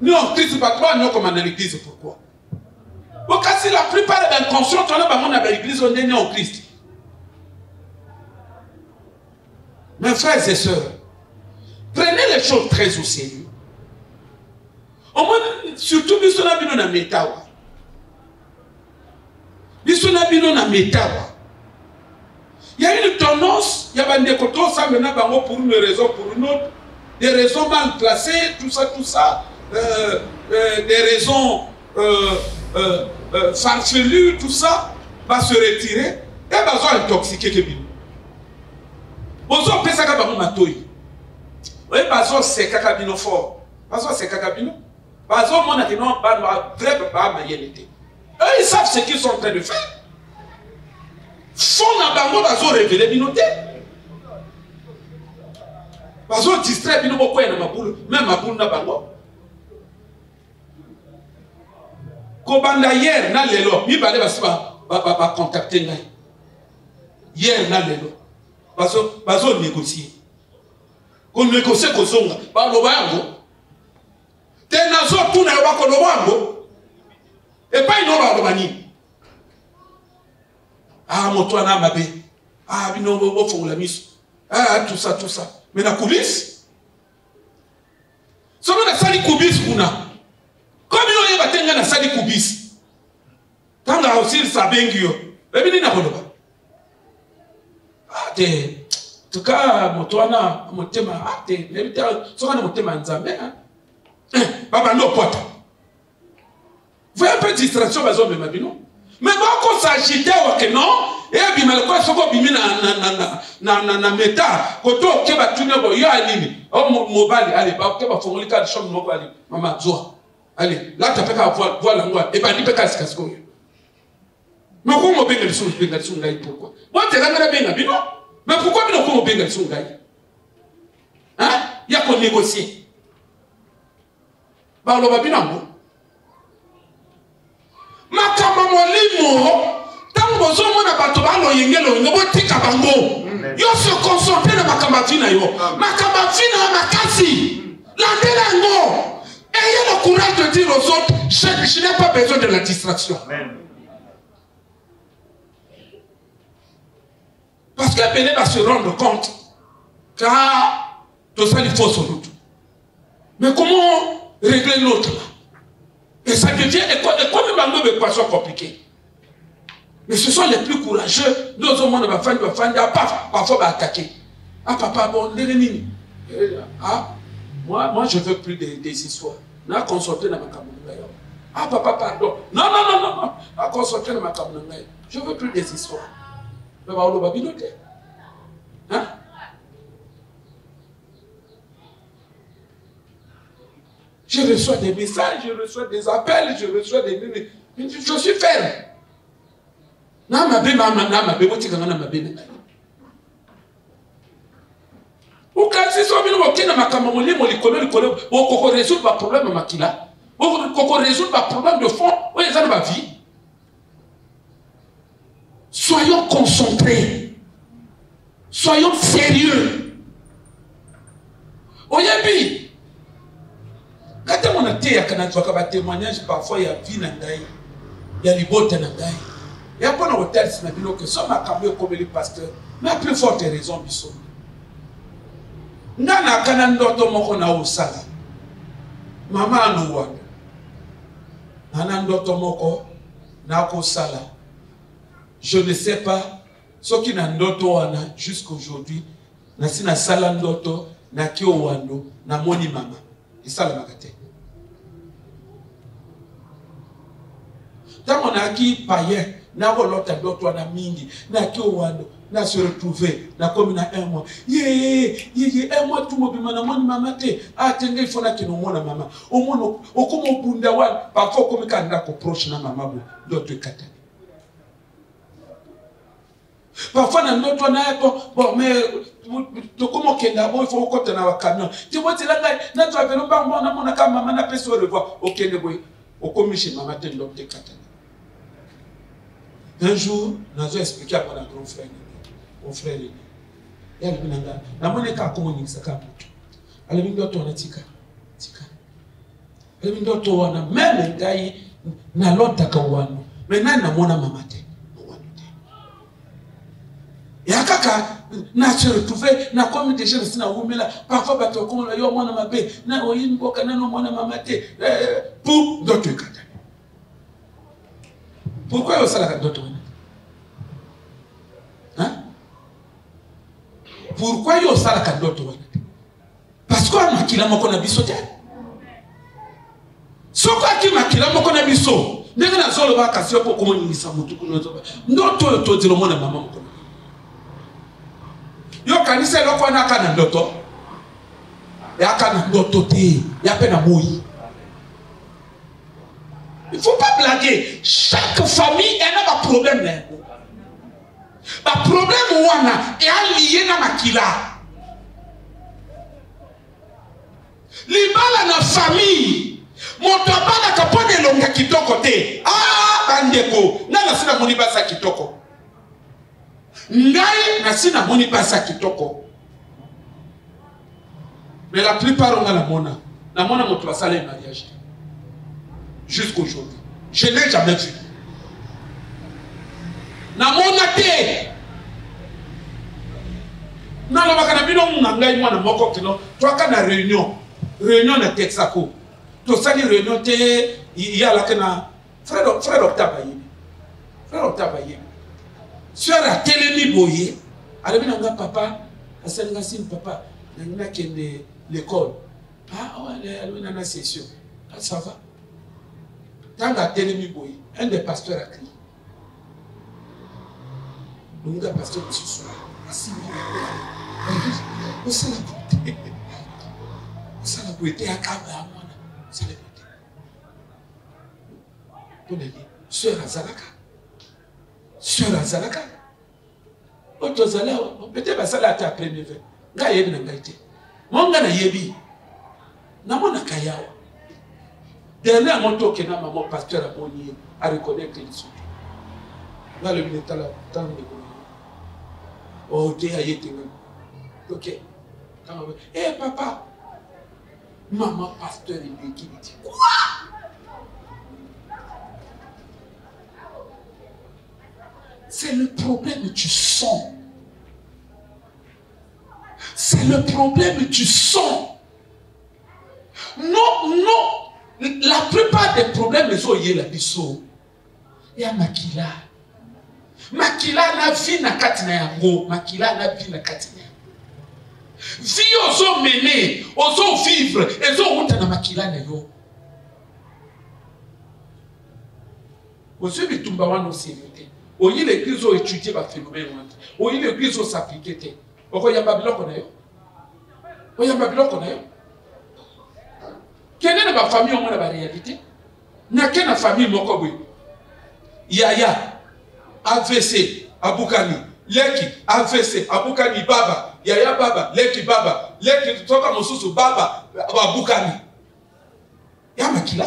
né en Christ c'est pas toi non comme dans l'église pourquoi parce que si la plupart des inconscients on a dans l'église on est né en Christ mes frères et sœurs prenez les choses très au sérieux. Au moins, surtout, nous sommes dans Metawa. Nous sommes dans Metawa. Il y a une tendance, il y a des côtés, ça maintenant, pour une raison, pour une autre, des raisons mal placées, tout ça, des raisons farfelues, tout ça, va se retirer et va intoxiquer que bien. Ozo pesa ka ba matoi. Oui, bazo c'est kakabino fort. Bazo c'est kakabino. Bazo mona que non ba vrai ba mayelité. Eux ils savent ce qu'ils sont en train de faire. Font na bango bazo révéler binoté. Bazo distrait bino boko na mabulu, même mabulu na bango. Ko banda hier na lelo, mi balé ba contacter ngai. Hier na lelo. Bazo négocier. Qu'on négocie kozonga ba lobango tena zo tuna yo bako lobango et pas ino ba lobani moto ana mabe bino bo fongola miso tout ça mais na kubis sono na sali kubis kuna comme yo yeba tenga na sali kubis tanga aussi sa bengio bebi na koloba tout cas, motwana motema ate, levita soka na motema nzambe baba no pota. Voyez un peu de distraction bazo me mabino. Mais bako s'agiter wa que non, et bi malko soko bimi na meta, koto ke ba tune bo yo alini. O mobali allez ba ke ba fongolika shop moko ali. Mama zoa. Allez, là tu peux voir la loi et ba ni pe kasko. Mais comment benga le ngai pourquoi? Moi te ngana benga bino. Mais pourquoi nous avons bien gagné son gars? Hein? Il y a qu'on négocie. Bah, on va bien en Makamamolimo, tant que vous avez un bateau, vous se concentrez dans Makamafina. Makamafina, Makasi. L'année ayez le courage de dire aux autres, je n'ai pas besoin de la distraction. Amen. Parce que Béné va se rendre compte car tout ça il faut son doute. Mais comment régler l'autre là? Et ça devient économiquement une équation compliquée. Mais ce sont les plus courageux. Nos hommes va faire parfois attaquer. Papa bon moi je veux plus des histoires. Na consulter dans ma caméra. Papa pardon. Non. À consulter dans ma caméra. Je veux plus des histoires. Hein? Je reçois des messages, je reçois des appels, je reçois des minutes. Je suis ferme. Ukazi so bino bokena makambo molimo likolo boko résoudre ba problème makila. Boko résoudre ba problème de fond, o ezana ba vie. Soyons concentrés. Soyons sérieux. Oyebi. Quand on a été à Canada, témoignage parfois il y a vie na ngai. Il y a libote na ngai. Il y a pas un hôtel si na bino que ça m'a cambié comme le pasteur. Mais à plus forte raison biso. Ngana kana ndoto moko na osala. Mama anuwa. Nana ndoto moko na ko sala. Je ne sais pas ce qui n'a ndoto wana jusqu'aujourd'hui. Na sina sala ndoto na kio wando na moni mama. Isala makate. Tant on a qui païen na volota ndoto wana mingi na kio wando na se retrouver na comme na un mois. Un mois tout mobima na moni mama te. Ah tenge il faut na kino mona mama. Au mono okomo bunda wana parfois comme kanda ko proche na mama bo ndoto ekata. Parfois, dans notre bon, mais comment qu'il a bon, il faut qu'on ait un camion. Tu vois, c'est là, notre avion, on a quand même un peu sur le voie. Ok, le boy, au commission, maman, t'es l'homme de Katana. Un jour, nous avons expliqué à mon grand frère, mon frère, il y a le binanga. La monnaie qu'a communiqué ça comme tout. Alors, il doit tourner tika, tika. Il doit tourner même gars, na l'autre kawano. Maintenant, na mona mamate. Yakaka na se retrouver na comme des gens na umela parfois bato comme la yo mwana mabe na oyini boka na no mwana mamate pour d'autres kata. Pourquoi ça la d'autres? Hein? Pourquoi yo ça la d'autres? Parce qu'on makila moko na biso te. Soko ki makila moko na biso ndenge na zolo ba kasio po komo nyisa mutu kuno zo. Ndoto to dilo mona mama moko. Yo kanisa loko na kana ndoto. Ya kana ndoto te, ya pena moyi. Il ne faut pas blaguer. Chaque famille a un problème. Le problème wana est lié na makila. Libala na famille. Moto abana kapone longa kitoko te. Ah bandeko, na sina moni basa kitoko. Ngai na sina moni basa kitoko. Mais la plupart on a la mona. La mona moto basala un mariage. Jusqu'aujourd'hui. Je ne l'ai jamais vu. Na mona te. Na la bakana bino ngai mwana moko kino. Toi kana réunion. Réunion na Texaco. To sali réunion te il y a la kana frère Octave. Frère Octave. Sur la télé boye. Alors bien papa, asenga sin papa, na kende l'école. Ah ouais, elle a une session. Ça va. Dans la télé boye, un des pasteurs a crié. Le gars pasteur de ce soir. Assis. Où ça la beauté? Où ça la beauté à Kaba? Ça la beauté. On a dit, Sœur Azalaka. Sœur Azalaka. Peut-être que ça l'a été après mes vœux. Nga yebi na ngaite. Monga na yebi. Na mona kayawa. Dernier monto que na maman pasteur a boni à reconnaître les sous. Là le ministère là tant de oh tu as été. OK. Eh papa. Maman pasteur il dit quoi? C'est le problème, tu sens. C'est le problème, tu sens. Non, non. La plupart des problèmes, ils sont liés à la biso. Il y a Makila. Makila na vie na katina yango. Makila na vie na katina. Vie oso mener, oso vivre, oso monta na Makila na yo. Oso bitumba wana osirite. Oyi l'église a étudié le phénomène. Oyi l'église a s'appliqué. Oyi yamba biloko na yo. Oyi yamba biloko na yo. Quelle est la famille au monde la réalité? Na quelle famille moko boy? Yaya, AVC, Aboukani, leki AVC abukani baba yaya baba leki toka mosusu baba abukani ya makila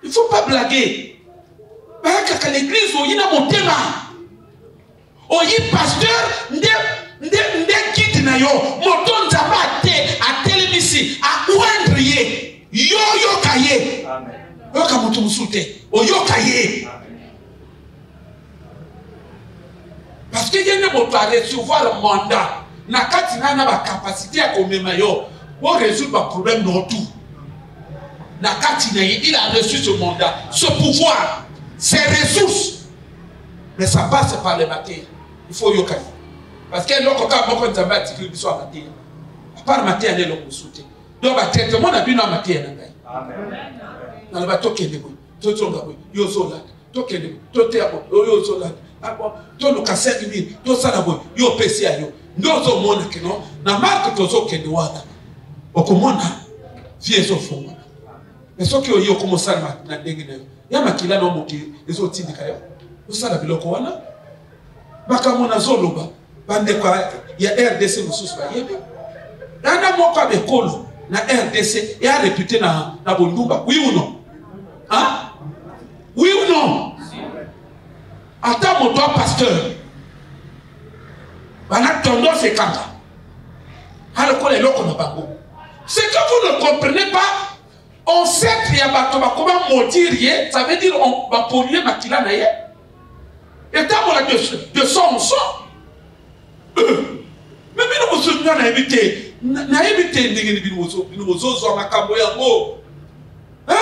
il faut pas blaguer parce que l'église oyina motema oyi pasteur nde kiti na yo motonza ba te atelemisi a oindre ye yo kaye amen yoka mutu musute oyoka ye parce que yene moto a recevoir le mandat na kati na ba capacité à komema yo pour résoudre ba problème dans tout na kati na il a reçu ce mandat ce pouvoir ces ressources mais ça passe par les matières il faut yoka parce que loko ka moko nzamba atikili biso matière à part matière ne loko musute donc ba traitement na bino matière na ngai amen na ba tokende bo totonga bo yo zola tokende bo toteabo yo zola abo to lukasa kimi to sala bo yo pesi ayo ndozo mona kino na marque tozo kende wana okomona fiezo funga esoki oyo komosala na ndenge nayo ya makila no moki ezo tindika yo osala biloko wana bakamona zoloba bande kwa ya RDC mususu ba yebe dana moko abekolo na RDC ya réputé na Bondumba oui ou non hein oui ou non attends mon toi pasteur bana tondo se kanga alors les locaux na bango c'est que vous ne comprenez pas on sait qu'il y a comment maudire ça veut dire on va polluer makila na ye et tant on a de son en son mais nous sommes na éviter na éviter ndenge bino zo makambo yango hein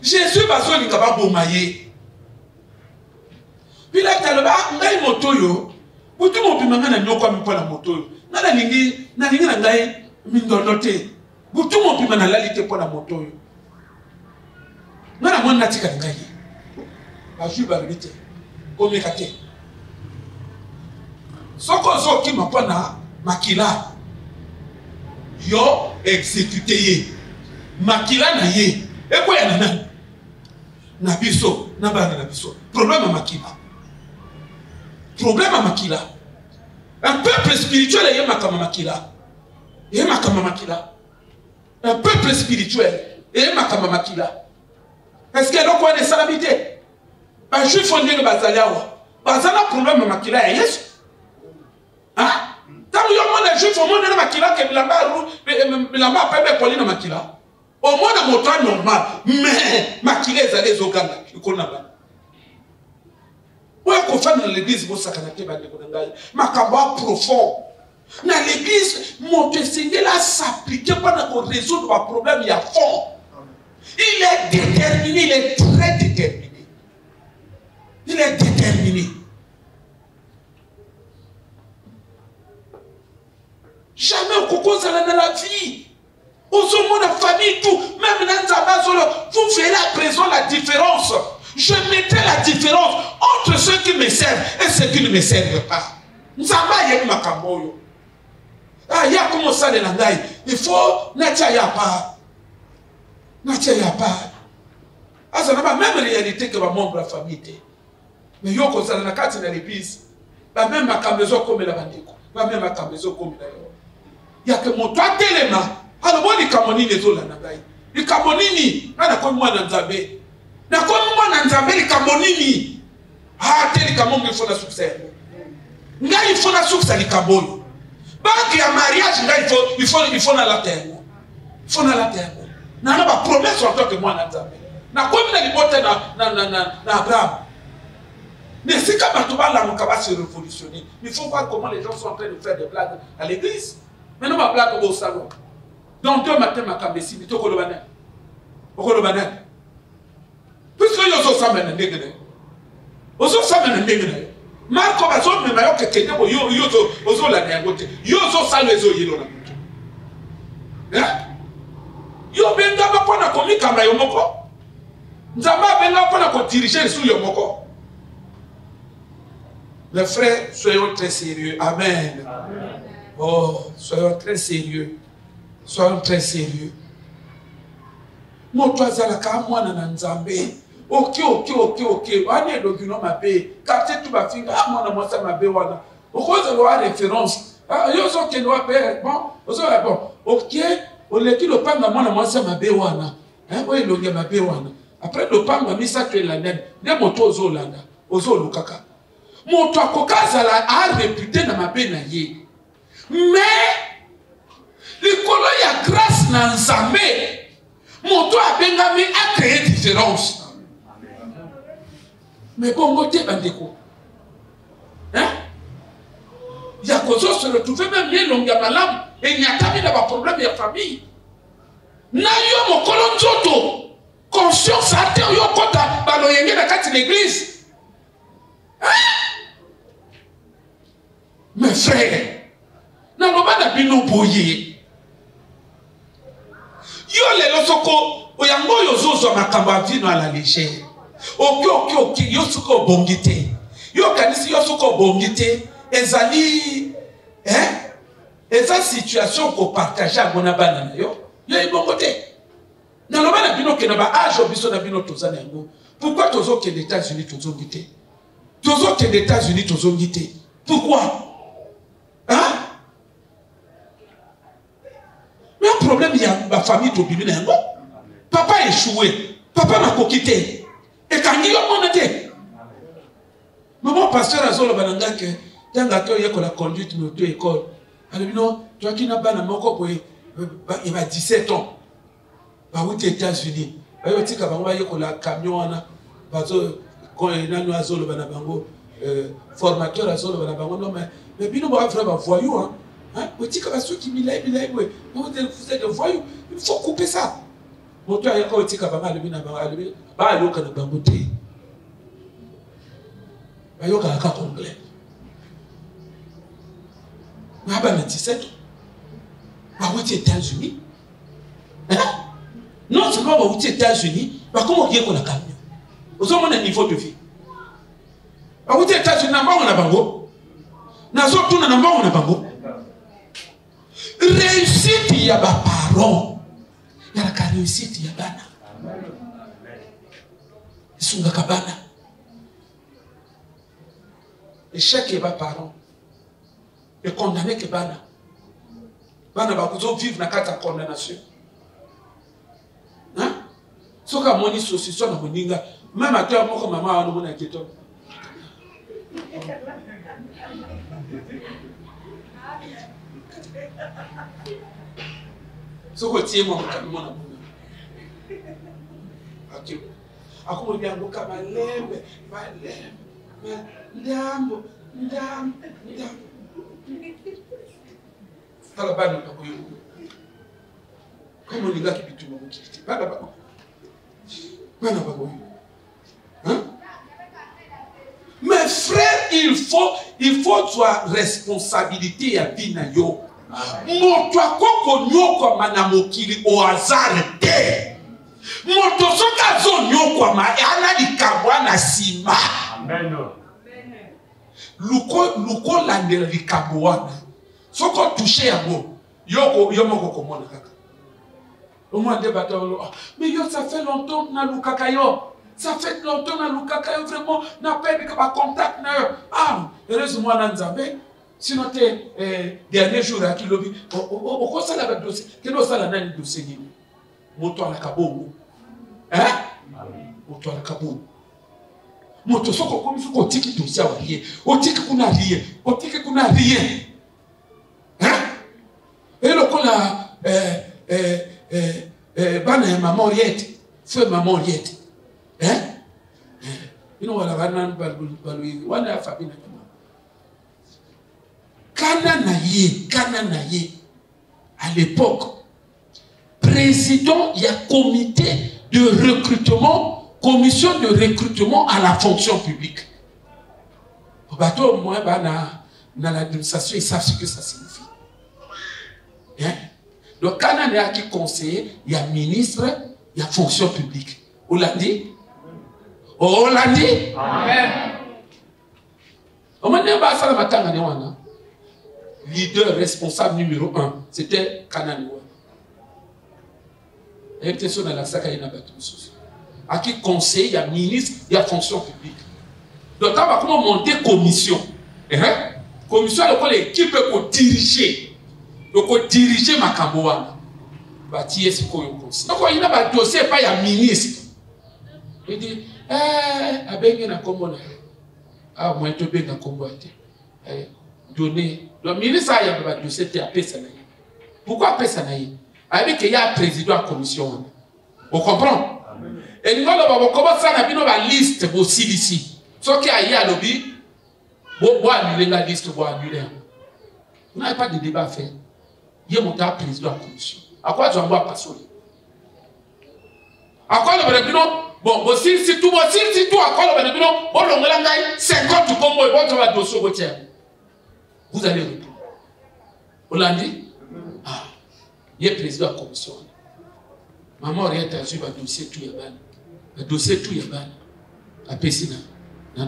Jésus bazo ni kaba bomaye bila taloba ngai moto yo butu mo bimanga na nyoko ampa na moto yo na lingi na ngai mindonote butu mo bimana lalite po na moto yo na mwana tika ngai bazu ba bite komekate soko zo ki mapana makila yo exécuté ye makila na ye eko ya nana na biso na bana na biso problème makila un peuple spirituel est makila un peuple spirituel est makila est-ce que l'on connaît ça l'habité un juif fondé le bazaliawa bazala problème makila ya Yesu hein tant yo mona juif au monde na makila ke bilamba pembe polina makila au moins na moto normal mais makila ezali ezoganga ikona bana ouais qu'on fait dans l'église vous sakanate ba ndeko ngai makamba profond na l'église mon Seigneur a s'appliquer pour résoudre un problème il y a fond il est déterminé il est très déterminé jamais au coco ça dans la vie au sommet de la famille tout même dans Nzamba solo vous verrez à présent la différence je mettrai la différence entre ceux qui me servent et ceux qui ne me servent pas Nzamba yé makamboyo ah ya comment ça de langai il faut natia ya pas asa na même réalité que va membre de la famille mais yo ko ça na kati na l'église ba même makambezo comme la bandiko ba même makambezo comme la yo ya que mon toi telema alors bon ikamoni nezo la ngai ikamoni ana kwa mwana Nzambe na kwa mwana Nzambe ikamoni ah teli kamongo il faut na succès ngai il faut na succès likamboyo banque ya mariage ngai il faut na la terre na ba promesse en tant que mwana Nzambe na kwa mina libote na Abraham mais c'est quand Batouba va se révolutionner il faut voir comment les gens sont en train de faire des blagues à l'église maintenant ma blague au salon donc deux matins ma kambesi bito kolobana puisque yo so samena ndengene oso samena ndengene Marco bazo me mayo ke kende bo yo ozo la nyangote yo so salo ezo yelo na mutu yo benga ba pona komika ma yo moko Nzamba benga pona ko diriger sur yo moko. Les frères, soyons très sérieux. Amen. Amen. Oh, soyons très sérieux. moto azalaka mwana na nzambe ok wana elobino mabe karte tu bafinga mwana mwasa mabe wana okozala wa référence yo ozokende wape bon ozoya bon ok oleki lopanga mwana mwasa mabe wana oyo elongi ya mabe wana après lopanga misato elandani nde moto ozolanda ozolukaka moto akoka azala arepute na mabe na ye mais likolo ya grâce na nzambe moto abengami acréer différence. Mais bon, on te bandeko. Hein? Il y a cause se retrouver même bien long ya malamu et il n'y a pas de problème de famille. Na yo mo kolonzoto conscience a te yo kota balo yenge na kati l'église. Hein? Mes frères, na loba na bino boye. Yo le losoko oyango yo zozo makamba vino à la légère. Ok, yo suko bongite. Yo kanisi yo suko bongite. Ezali, eza situation ko partager à mona banana yo. Yo ibongote. Na loba na bino ke na ba age obiso na bino tozana yango. Pourquoi tozo ke les États-Unis tozo ngite? Tozo ke les États-Unis tozo ngite. Pourquoi? Hein? Mais un problème il y a ma famille to bibi na yango. Papa a échoué. Papa m'a coquité. Et quand il y a mon été, maman pasteur a zolo bananga que dans la il y a la conduite de l'auto école. Alors non, toi qui n'as pas na moko boy, il va 17 ans. Bah où t'es États-Unis. Bah yo tika bango yo la camion ana. Bazo quand il a nous zolo banabango formateur a zolo banabango non mais bino ba frère ba voyou hein. Hein, tika ba ceux qui milay ouais. Vous êtes des voyous, il faut couper ça. Moto ya ko tika banga alibina banga alibi ba yoka na bango te ba yoka ka complet na ba na 17 ba wuti États-Unis hein non c'est pas ba wuti États-Unis ba comment qui ko na camion ozo mona niveau de vie ba wuti États-Unis na bango na bango na zo tuna na bango na bango réussite ya ba parents. Il y a la réussite, il y a bana. Sunga kabana. Échec et bas parents. Et condamné que bana. Bana va vivre dans la condamnation. Hein? Ce que mon association na moninga, même à toi mon maman a mon inquiétude. Ce que tu es mon camarade. Ok. Ako bien ngo kabalembe, balembe. Ndambo. Tala bana ko yo. Comment les gars qui bitu mo kiti. Bana ba ko yo. Hein? Mes frères, il faut toi responsabilité ya bina yo. Moto akoko nyoko mana mokili o hasard te. Moto soka zo nyoko ma ana likabwa na sima. Amen. Luko la likabwa. Soko toucher yango. Yo moko komona kaka. Au moins débattre mais yo ça fait longtemps na lukaka yo. Ça fait longtemps na lukaka yo vraiment na peine que ba contact na yo. Ah, heureusement na nzambe. Sinon, dernier jour, à Kilobi, au ça la dossier, quel est ça la dossier? Moto à la cabot. Hein? Moto à la cabot. Moto soko comme il faut qu'on tique tout ça, on tique qu'on a rien, on tique qu'on a rien. Hein? Et le qu'on a, banne maman riette, feu maman riette. Hein? You know what I want to have Kananaye, à l'époque, président, il y a comité de recrutement, commission de recrutement à la fonction publique. Au bateau, moi, dans l'administration, ils savent ce que ça signifie. Hein? Donc, Kananaye qui conseiller, il y a ministre, il y a fonction publique. On l'a dit? On l'a dit? Amen. On m'a dit, leader responsable numéro 1, c'était Kananaye. Et peut-être sur la sac, il y a un bateau. À qui conseil, il y a ministre, il y a fonction publique. Donc, on va comment monter commission. Commission, l'équipe peut diriger. Donc, diriger ma Kamboana. Bah, tu es ce qu'on conseille. Donc, il y a un dossier, pas il y a ministre. Il dit, abengi na kombo na. Ah, moi, tu benga kombo ate. Donner. Le ministre a un dossier, tu as payé ça. Pourquoi payer ça? Avec qu'il y a un président de la commission. Vous comprenez? Et nous allons commencer à faire une liste aussi ici. Ce qui a eu à l'objet, vous annuler la liste, vous annuler. Vous n'avez pas de débat à faire. Il y a mon président de la commission. À quoi je dois passer? À quoi le bilan? Bon, si tout, à quoi le bilan? Bon, on a 50 du Congo et votre dossier au tiers. Vous allez répondre. Vous l'avez dit? Ah, il y a président de la commission. Maman rien à suivre un dossier tout est ban. Le dossier tout est ban. À Pessina. Na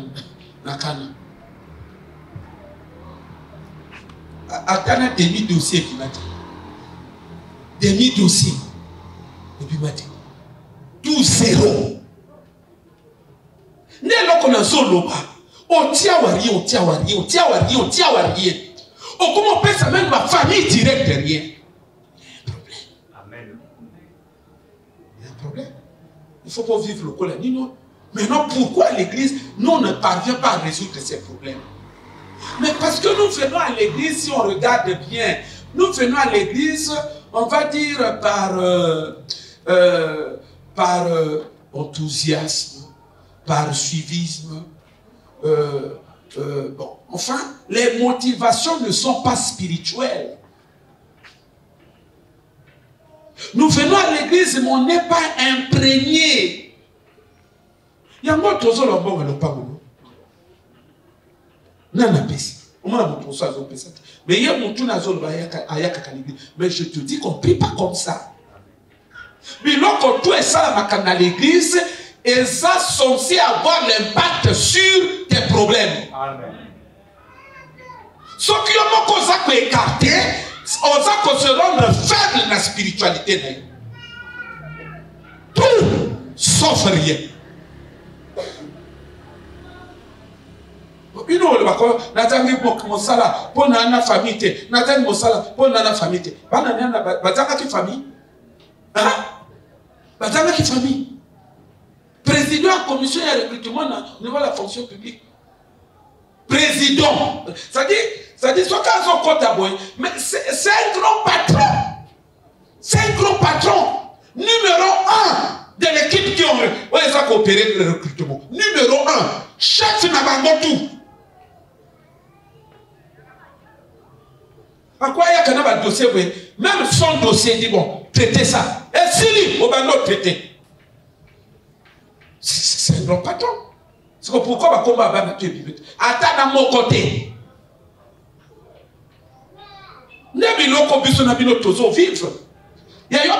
Kana. À Kana, demi-dossier qui m'a dit. Demi-dossier. Et puis m'a dit. Tout zéro. N'est là qu'on a solo pas. On tient à rien, on tient à rien, on tient à rien, on tient à rien. Oh, comment on peut ça même ma famille directe derrière? Il ne faut pas vivre le colère. Maintenant, pourquoi l'église, nous, on ne parvient pas à résoudre ces problèmes? Mais parce que nous venons à l'église, si on regarde bien, nous venons à l'église, on va dire par enthousiasme, par suivisme. Bon, enfin, les motivations ne sont pas spirituelles. Nous venons à l'église, mais on n'est pas imprégné. Il y a un autre chose, le pas mais il y a mon tour mais je te dis qu'on ne prie pas comme ça. Mais lorsqu'on tout est ça à l'église, et ça censé avoir l'impact sur tes problèmes. Amen. Ce qui ont écarté, on va se rendre faible dans la spiritualité. Tout sauf rien. Il nous le bako natanga mon sala pour na famille natanga mon sala pour na famille bana na bazanga ki famille bazanga ki famille président de la commission de recrutement au niveau de la fonction publique président ça dit ce cas sont compte à boy mais c'est un grand patron, c'est un grand patron numéro 1 de l'équipe qui ont coopéré le recrutement numéro 1 chef na bango tout. À quoi il y a un dossier, même son dossier dit bon, traitez ça. Et si on va nous traiter. C'est un grand patron. C'est pourquoi on va combattre notre vie. Attends à mon côté. Il y a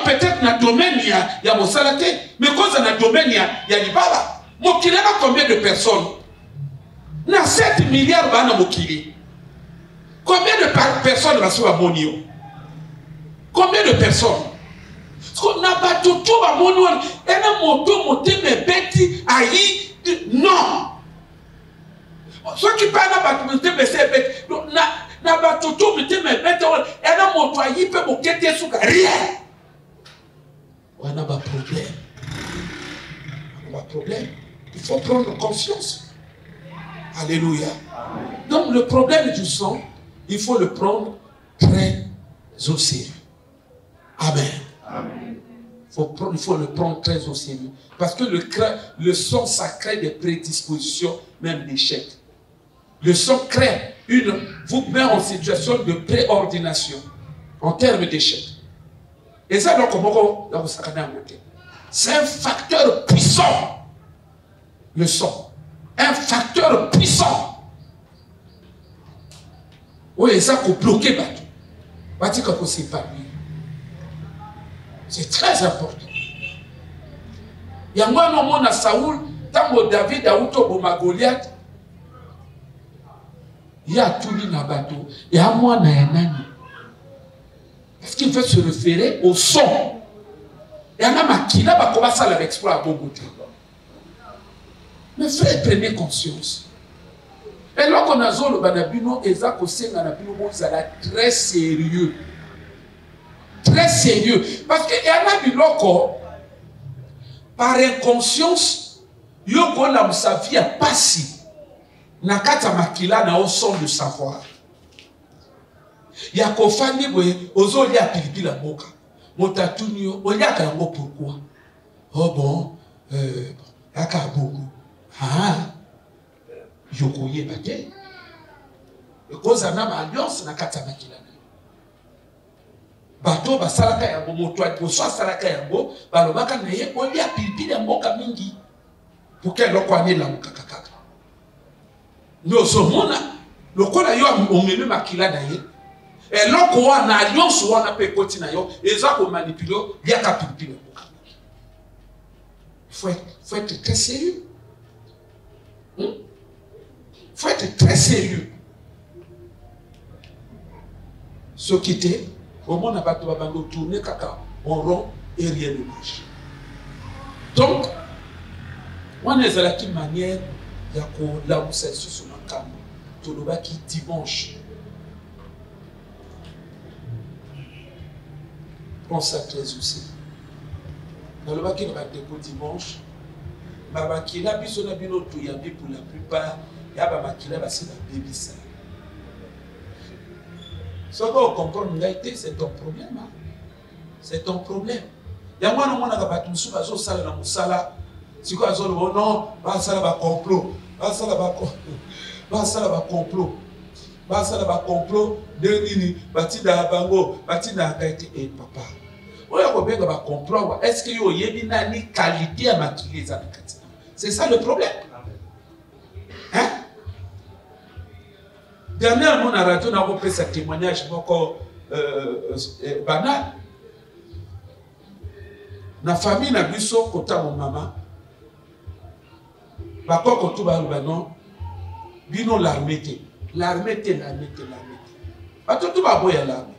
peut-être dans le domaine, il y a mon salaté, mais quand dans le domaine, il y a l'Ibala. Mokili a combien de personnes? Il y a 7 milliards de Mokili. Combien de personnes va sur Monio? Combien de personnes? Parce qu'on n'a pas tout à Monio. Et là, monter mes bêtis, aïe, non. Ceux qui parlent de monter mes bêtis, n'a pas tout monter mes bêtis. Et là, mon toit, il peut monter sur rien. On a pas problème. On a pas problème. Il faut prendre conscience. Alléluia. Donc, le problème du sang, il faut le prendre très au sérieux. Amen. Amen. Il faut le prendre très au sérieux. Parce que le sang, ça crée des prédispositions, même d'échec. Le sang vous met en situation de préordination, en termes d'échec. Et ça, donc, c'est un facteur puissant. Le sang. Un facteur puissant. Oui, ça pour bloquer Batou. C'est très important. Il y a un moment à Saoul, tant que David a eu Goliath, il y a tout mis dans le bateau. Il y a un mois à Yanani. Est-ce qu'il veut se référer au son? Et y en a makila ba commencer à l'exploit à bon côté. Mais frère, prenez conscience. Et là qu'on a zolo banabino ezako senga na bino bozala très sérieux. Très sérieux parce que y en a biloko par inconscience yo kona sa vie a passé na kata makila na au son de savoir. Ya kofani boye ozoli a pilipili la boka. Motatunyo oliaka yango pourquoi? Oh bon yaka beaucoup. Ah yokoye bate. Ekoza na ba alliance na kata makila. Bato basalaka yango moto akoso asalaka yango balobaka na ye oli a pilipili ya mboka mingi. Pour que l'on connaisse la mukakaka. Nous sommes le qu'on a eu on met makila d'ailleurs. Et l'on qu'on a alliance on a peut continuer yo et ça qu'on manipule bien capitule. Faut être très sérieux. Faut être très sérieux. Ce qui était au moment où on va tourner kaka on rond et rien ne marche. Donc on est à la manière de la obsession sur ma cam. Tout le monde qui dimanche. Pense à très aussi. Dans le bas qui va déposer dimanche, baba qui la biso na bino tout yambi pour la plupart, ya baba qui la c'est la baby ça. Ce qu'on comprend ngaité c'est ton problème. C'est ton problème. Ya moi non mona ka batu musuba zo sala na musala. Si quoi azolo non, va ça va complot, va ça va complot, va ça va complot de nini, bati da bango, bati na kaite et papa. Oya ko benga ba complot, est-ce que yo yebi na ni qualité à maquiller ça nakati? C'est ça le problème. Hein? Dernièrement na radio na ko pesa témoignage moko banal. Na famille na biso kota mon maman. Bakoko tout ba non bino l'armée té bato tout ba boya l'armée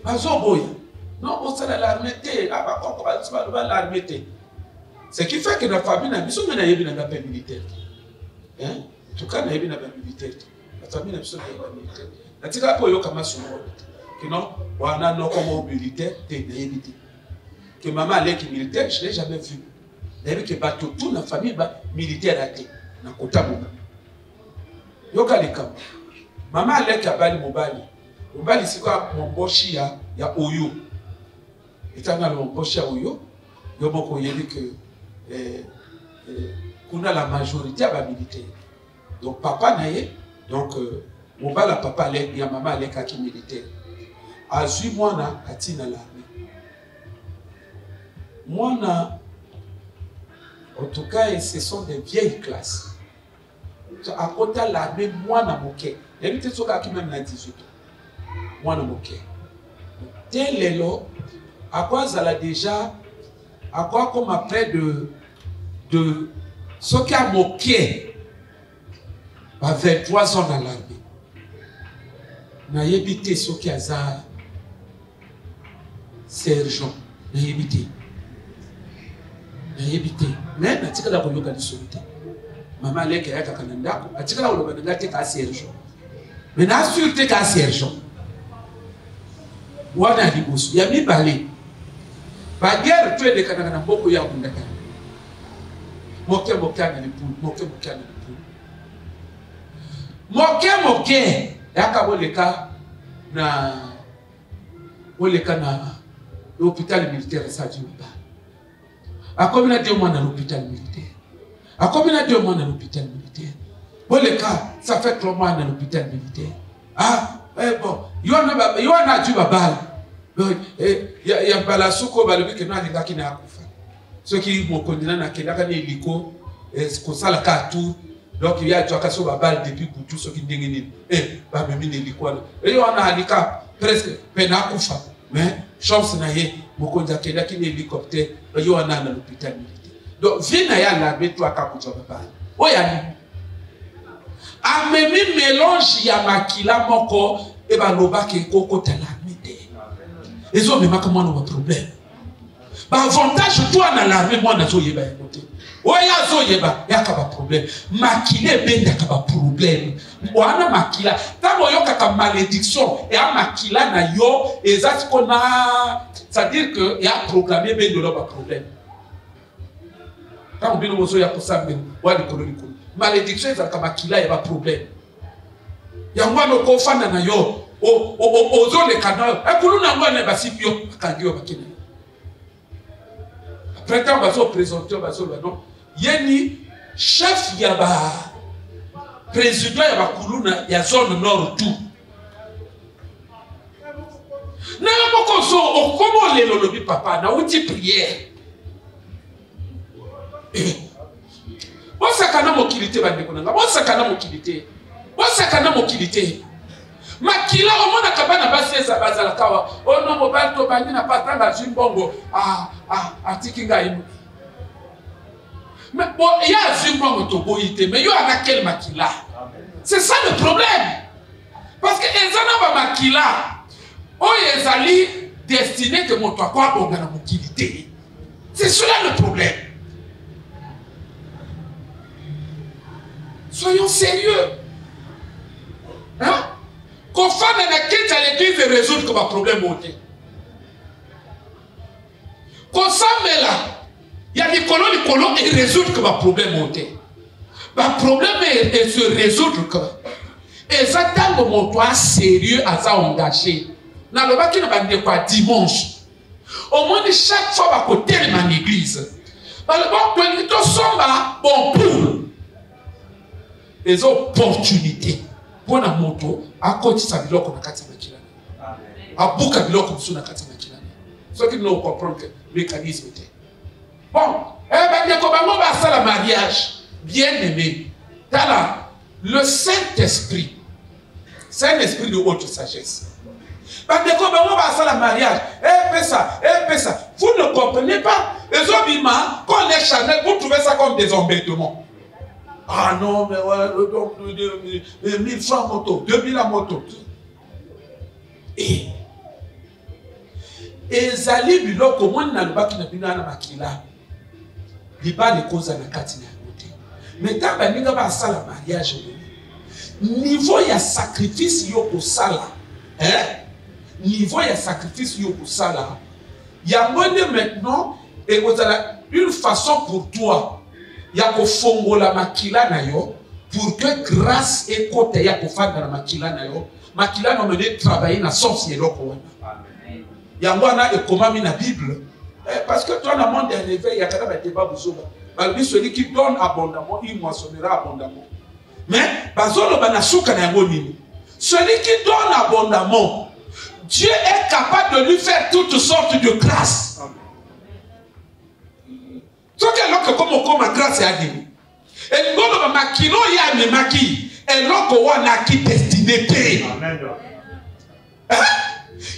bazo boya non on sala l'armée té la bakoko ba l'armée té ce qui fait que la famille na biso na yebi na paix militaire hein tout cas na yebi na militaire la famille na biso na militaire na tika po yo kama sumo que non wana no comme militaire té na yebi té que maman allait militaire je l'ai jamais vu. D'ailleurs que bateau tout la famille militaire a été na kota mona. Yoka le kama. Maman allait kabali mobali. Mobali c'est quoi mon boshi ya Oyo. Etanga le boshi ya Oyo. Yo moko yeli que kuna la majorité ba militaire. Donc papa naye donc mobala papa allait ya maman allait kaki militaire. A 8 mois na atina l'armée. Moi na en tout cas, ce sont des vieilles classes. À côté de l'armée, moi, je suis moqué. Je suis même à 18 ans. Moi, je suis moqué. Tel est là, à quoi ça a déjà, à quoi comme après de ce qui a moqué, à 23 ans dans l'armée. Je n'ai évité ce qui a sergent. Je n'ai évité. Mais natika la koyoka disoluté maman leke ya kakana ndako atika la oloba ngate ka sergent mais na sûreté ka sergent wana liboso ya mibale ba guerre tu de kana na mboko ya kundaka moke na lipu moke yaka boleka na l'hôpital militaire ça du ba. À combien de mois dans l'hôpital militaire? À combien de mois dans l'hôpital militaire? Pour le cas, ça fait 3 mois dans l'hôpital militaire. Ah, bon, il y en a du babal. Il y a pas la souko, il y a qui n'a pas fait. Ceux qui m'ont condamné à Kenya, hélico, c'est ça la carte. Donc il y a du akaso babal depuis pour tous ceux qui dégainent. Bah, même hélico. Et il y a un handicap presque pena kufa. Mais chance n'a rien. Mokonza Kenya qui hélicoptère, il y a un hôpital militaire. Donc viens à l'armée toi kakuja babal. Oya a même mélange ya makila moko et ba loba ke koko ta l'armée. Ils ont même comment on a problème. avantage toi dans l'armée moi na zo yeba côté oya zo yeba ya ka ba problème makile benda ka ba problème wana makila tango yoka ka malédiction et a makila na yo ezati kona c'est-à-dire que il a programmé bendo lo ba problème tango bino bozo ya kosambe wali koloni ko malédiction ezaka makila ya ba problème ya ngwana ko fana na yo ozo le kana ekuluna ngwana basipio kangio bakene après quand bazo présenter bazo non yeni chef ya ba président ya ba kuluna ya zone nord tout na boko so okomo le lobi papa na uti prière bosakana mokilité bandeko nanga bosakana mokilité makila omona kabana baseza bazala kawa ono mobile to bani na patanga zimbongo atikinga ino mais bon il y a zimbongo to boité mais yo ana quel makila c'est ça le problème parce que ezana ba makila o ezali destiné que mon toi quoi bonga na mokilité c'est cela le problème. Soyons sérieux. Hein? Qu'on fasse dans quitte à l'église et résoudre comme un problème monté. Qu'on s'en met là, il y a des colons et résoudre comme un problème monté. Le problème est se résoudre comme. Et ça, tant que mon toit sérieux à ça engagé. Dans le bas qui ne va pas dimanche. Au moins, chaque fois, à côté de mon église. Bon, pour les opportunités. Pour la moto, à côté de sa biloko na kati makila. À bouka biloko msou na kati makila. Ceux qui ne comprennent que le mécanisme était. Bon, ben, bango ba ça le mariage. Bien aimé. Tala, le Saint-Esprit. Saint-Esprit de haute sagesse. Bandeko bango ba ça le mariage. Pesa. Vous ne comprenez pas. Les obima, quand les Chanel, vous trouvez ça comme des embêtements. Ah non, mais ouais, 1000 francs moto, 2000 à moto. Et Zali biloko mwana na baki na bina na makila. Liba les causes na kati na côté. Mais tant ba ninga ba sala mariage. Niveau ya sacrifice yo ko sala. Niveau ya sacrifice yo ko sala. Ya ngone maintenant et vous avez une façon pour toi. Ya ko fongola makila na yo pour que grâce et côté ya ko fanga na makila na yo makila no mener travailler na sens yeloko wana ya ngwana e komami na Bible parce que toi dans le monde des réveils ya kada ba débat buzoba balbi celui qui donne abondamment il moissonnera abondamment mais bazolo bana suka na yango nini celui qui donne abondamment Dieu est capable de lui faire toutes sortes de grâces. Ce qui est là comme on a grâce à Dieu. Et nous avons makino ya me maki. Et l'on a qui destiné.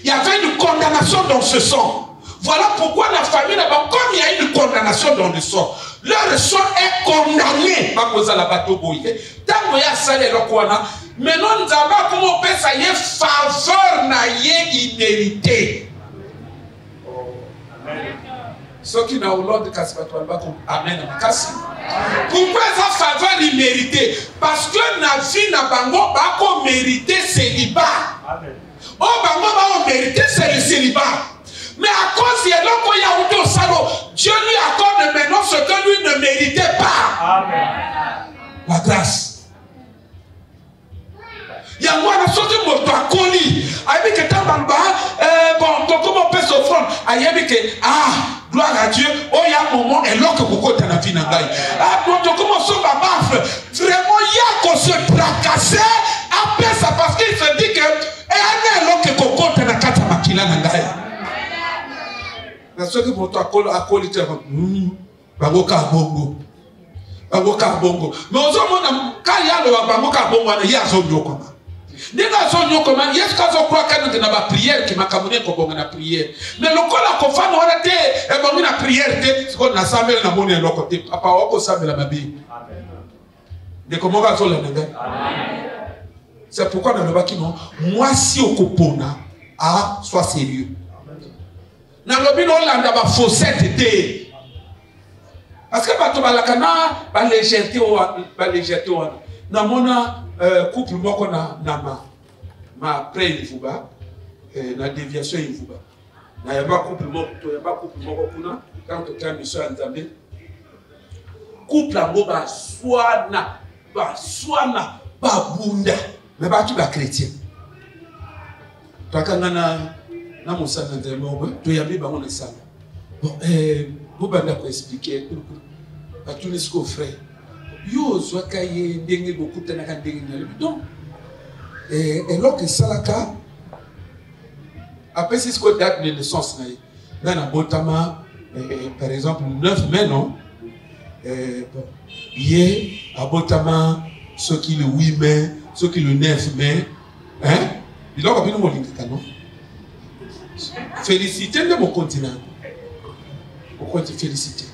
Il y avait une condamnation dans ce sang. Voilà pourquoi la famille là-bas, comme il y a une condamnation dans le sang, leur sang est condamné. Pas cause à la bateau boyé. Tant qu'il y a ça les loquana. Maintenant nous avons comment on peut ça y est faveur na y immérité. Ceux qui n'ont l'ordre de casser pas toi amen. Pourquoi ça faveur immérité? Parce que na vie na bango ba ko mériter célibat. Oh bango ba mériter c'est le célibat. Mais à cause de l'homme qui a eu au salon, Dieu lui accorde maintenant ce que lui ne méritait pas. Amen. La grâce. Il y a moi qui suis mort à Koli. Aïe, que t'as bamba. Bon, comment on peut s'offrir? Aïe, que gloire à Dieu. Oh, il y a un moment et l'autre beaucoup t'en a vu dans la vie. Ah, bon, comment on s'en va bafle? Vraiment, il y a qu'on se tracasser. Après ça, parce qu'il se dit que et un l'autre coco t'en a quatre makila dans la vie. La seule qui m'a à Koli, tu as bagoka bongo. Bagoka bongo. Mais aux hommes, quand il y a le bagoka bongo, il y a un homme. Nega zonyo comment est-ce qu'on croit que nous avons prière qui m'a camouflé comme on a prière mais le col a confirmé on a été et bon on a prière ce qu'on a samel na moni l'autre côté papa oko samel la babi amen de comment va sur le amen c'est pourquoi dans le baki non moi si okopona ah sois sérieux na lobi no landa ba fossette te. Parce que bato balakana ba légèreté wana. Na mona couple moko na ma près ivuba na déviation ivuba. Na yaba couple moko kuna quand tu as mission à Nzambe. Couple ango ba swana ba bunda mais ba tu ba chrétien. Takangana na mosana Nzambe to yabi bango na sala. Bon vous banda ko expliquer à tous les frères. Yo zwaka ye ndenge bokutana ka ndenge na donc et lorsque salaka après c'est ce que date de naissance na na botama par exemple 9 mai non bon hier à botama ce qui le 8 mai ce qui le 9 mai hein il a pas bien mon non féliciter de mon continent pourquoi te féliciter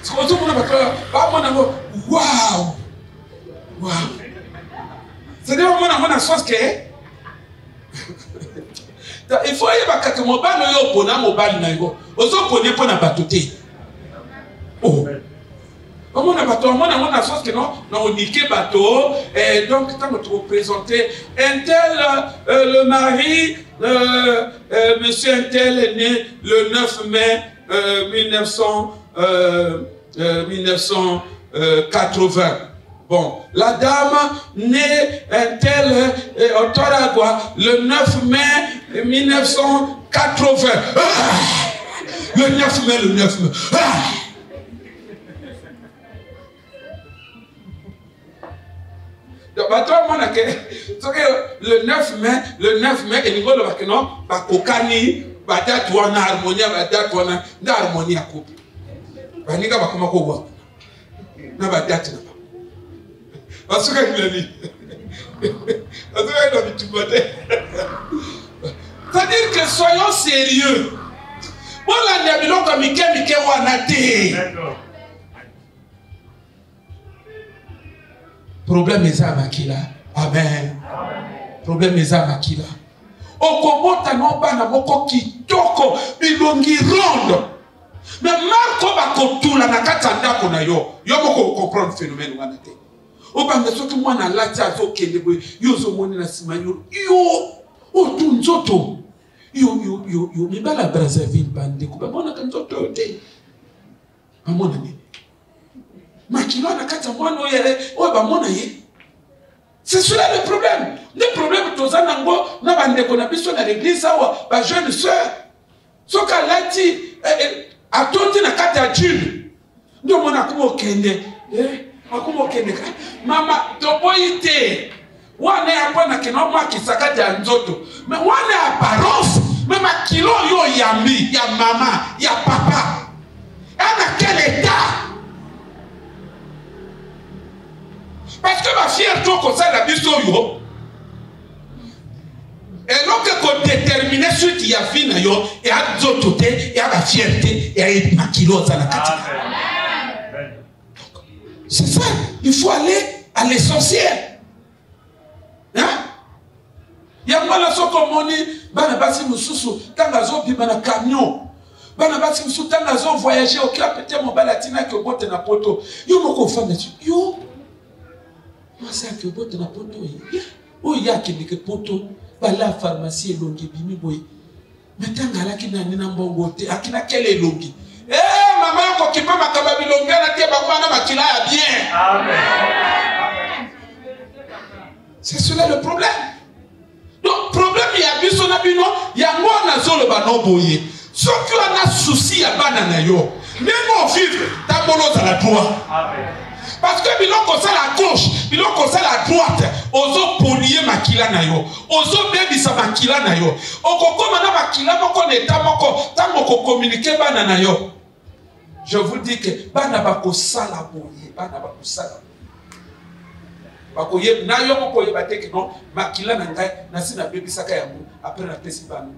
c'est comme ça qu'on a waouh waouh c'est-à-dire on a chose que il faut y avoir que mon bal yo pona mobile na yo ozo pone pona batoté oh on a chose que non on niqué bateau et donc quand on présenter un tel le mari monsieur un tel est né le 9 mai 1980. Bon, la dame née un tel au Toragua le 9 mai 1980. Le 9 mai, le 9 mai. Donc, le 9 mai, et nous avons dit non, pas kokani, pas date ou en harmonie, pas date ou en harmonie à couple. Baninga bakoma ko wa. Na ba date na ba. Parce que il a dit. Parce que il a dit tout côté. C'est-à-dire que soyons sérieux. Voilà les biloko comme mike wana te. D'accord. Problème est à makila. Amen. Problème est à makila. Okobota no bana moko kitoko bilongi ronde. Mais Marco va kotula na katanda kona yo moko comprendre phénomène wana te. Obanga soki mwana lati azokende boye yo zo moni na sima yo otunzoto yo mibala Brazzaville bande ko ba mona kanzoto te. Amona ni. Makilo na kata mwana o ba mona ye. C'est cela le problème. Le problème tozana ngo na bande ko na biso na l'église awa ba jeune sœur. Soka lati atondi na kati ya june ndio mwana kumokende akumokende mama toboyi te wana hapa na kinoma kisakati ya nzoto me wana apparence mema kilo yo yambi ya mama ya papa ana quel état parce que ma fière to ko ça la biso yo et donc qu'on détermine suite il y a vie na yo et à nzoto te et à la fierté et à ma kilo za la kati. C'est ça, il faut aller à l'essentiel. Hein? Il y a pas la soko moni bana basi mususu tanga zo bi bana camion. Bana basi mususu tanga zo voyager au cap te mo balatina que bote na poto. Yo moko femme yo. Moi ça que bote na poto. Oh ya ki que poto bala pharmacie longi bimi boy. Metanga la kina nina mbongo te akina kele longi. Maman ko kipa makaba bilongi na te ba na makila ya bien. Amen. C'est cela le problème. Donc problème il y a biso na bino ya ngona zolo ba no boye. Ce qui on a souci ya bana na yo. Même vivre tambolo za la droite. Amen. Parce que biloko ça la gauche, biloko ça la droite, ozo polier makila na yo, ozo bebisa makila na yo. Okokoma na makila moko neta moko, tango ko communiquer bana na yo. Je vous dis que bana bako sala boye, bana bako sala. Bako ye na yo moko ye bateke non, makila na ngai na sina bebisa ka yango après na pesi bana.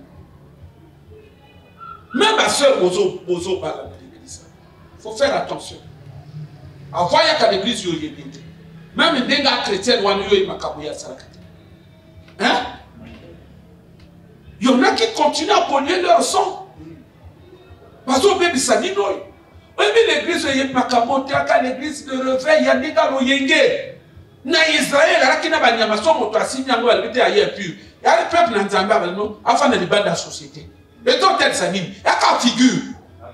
Même ma soeur ozo bala na l'église. Faut faire attention. Avant ya ka l'église yo yebite. Même ndenga chrétienne wana yo makabo ya salakata. Hein? Il y en a qui continuent à polluer leur sang. Parce que l'église est makamote, l'église de réveil, il y a des gars yenge. Na Israël, la kina banyama so moto asimi yango alibite aye pur. Ya le peuple na nzamba balino afin de libérer la société. Et donc tel sanine, ya ka figure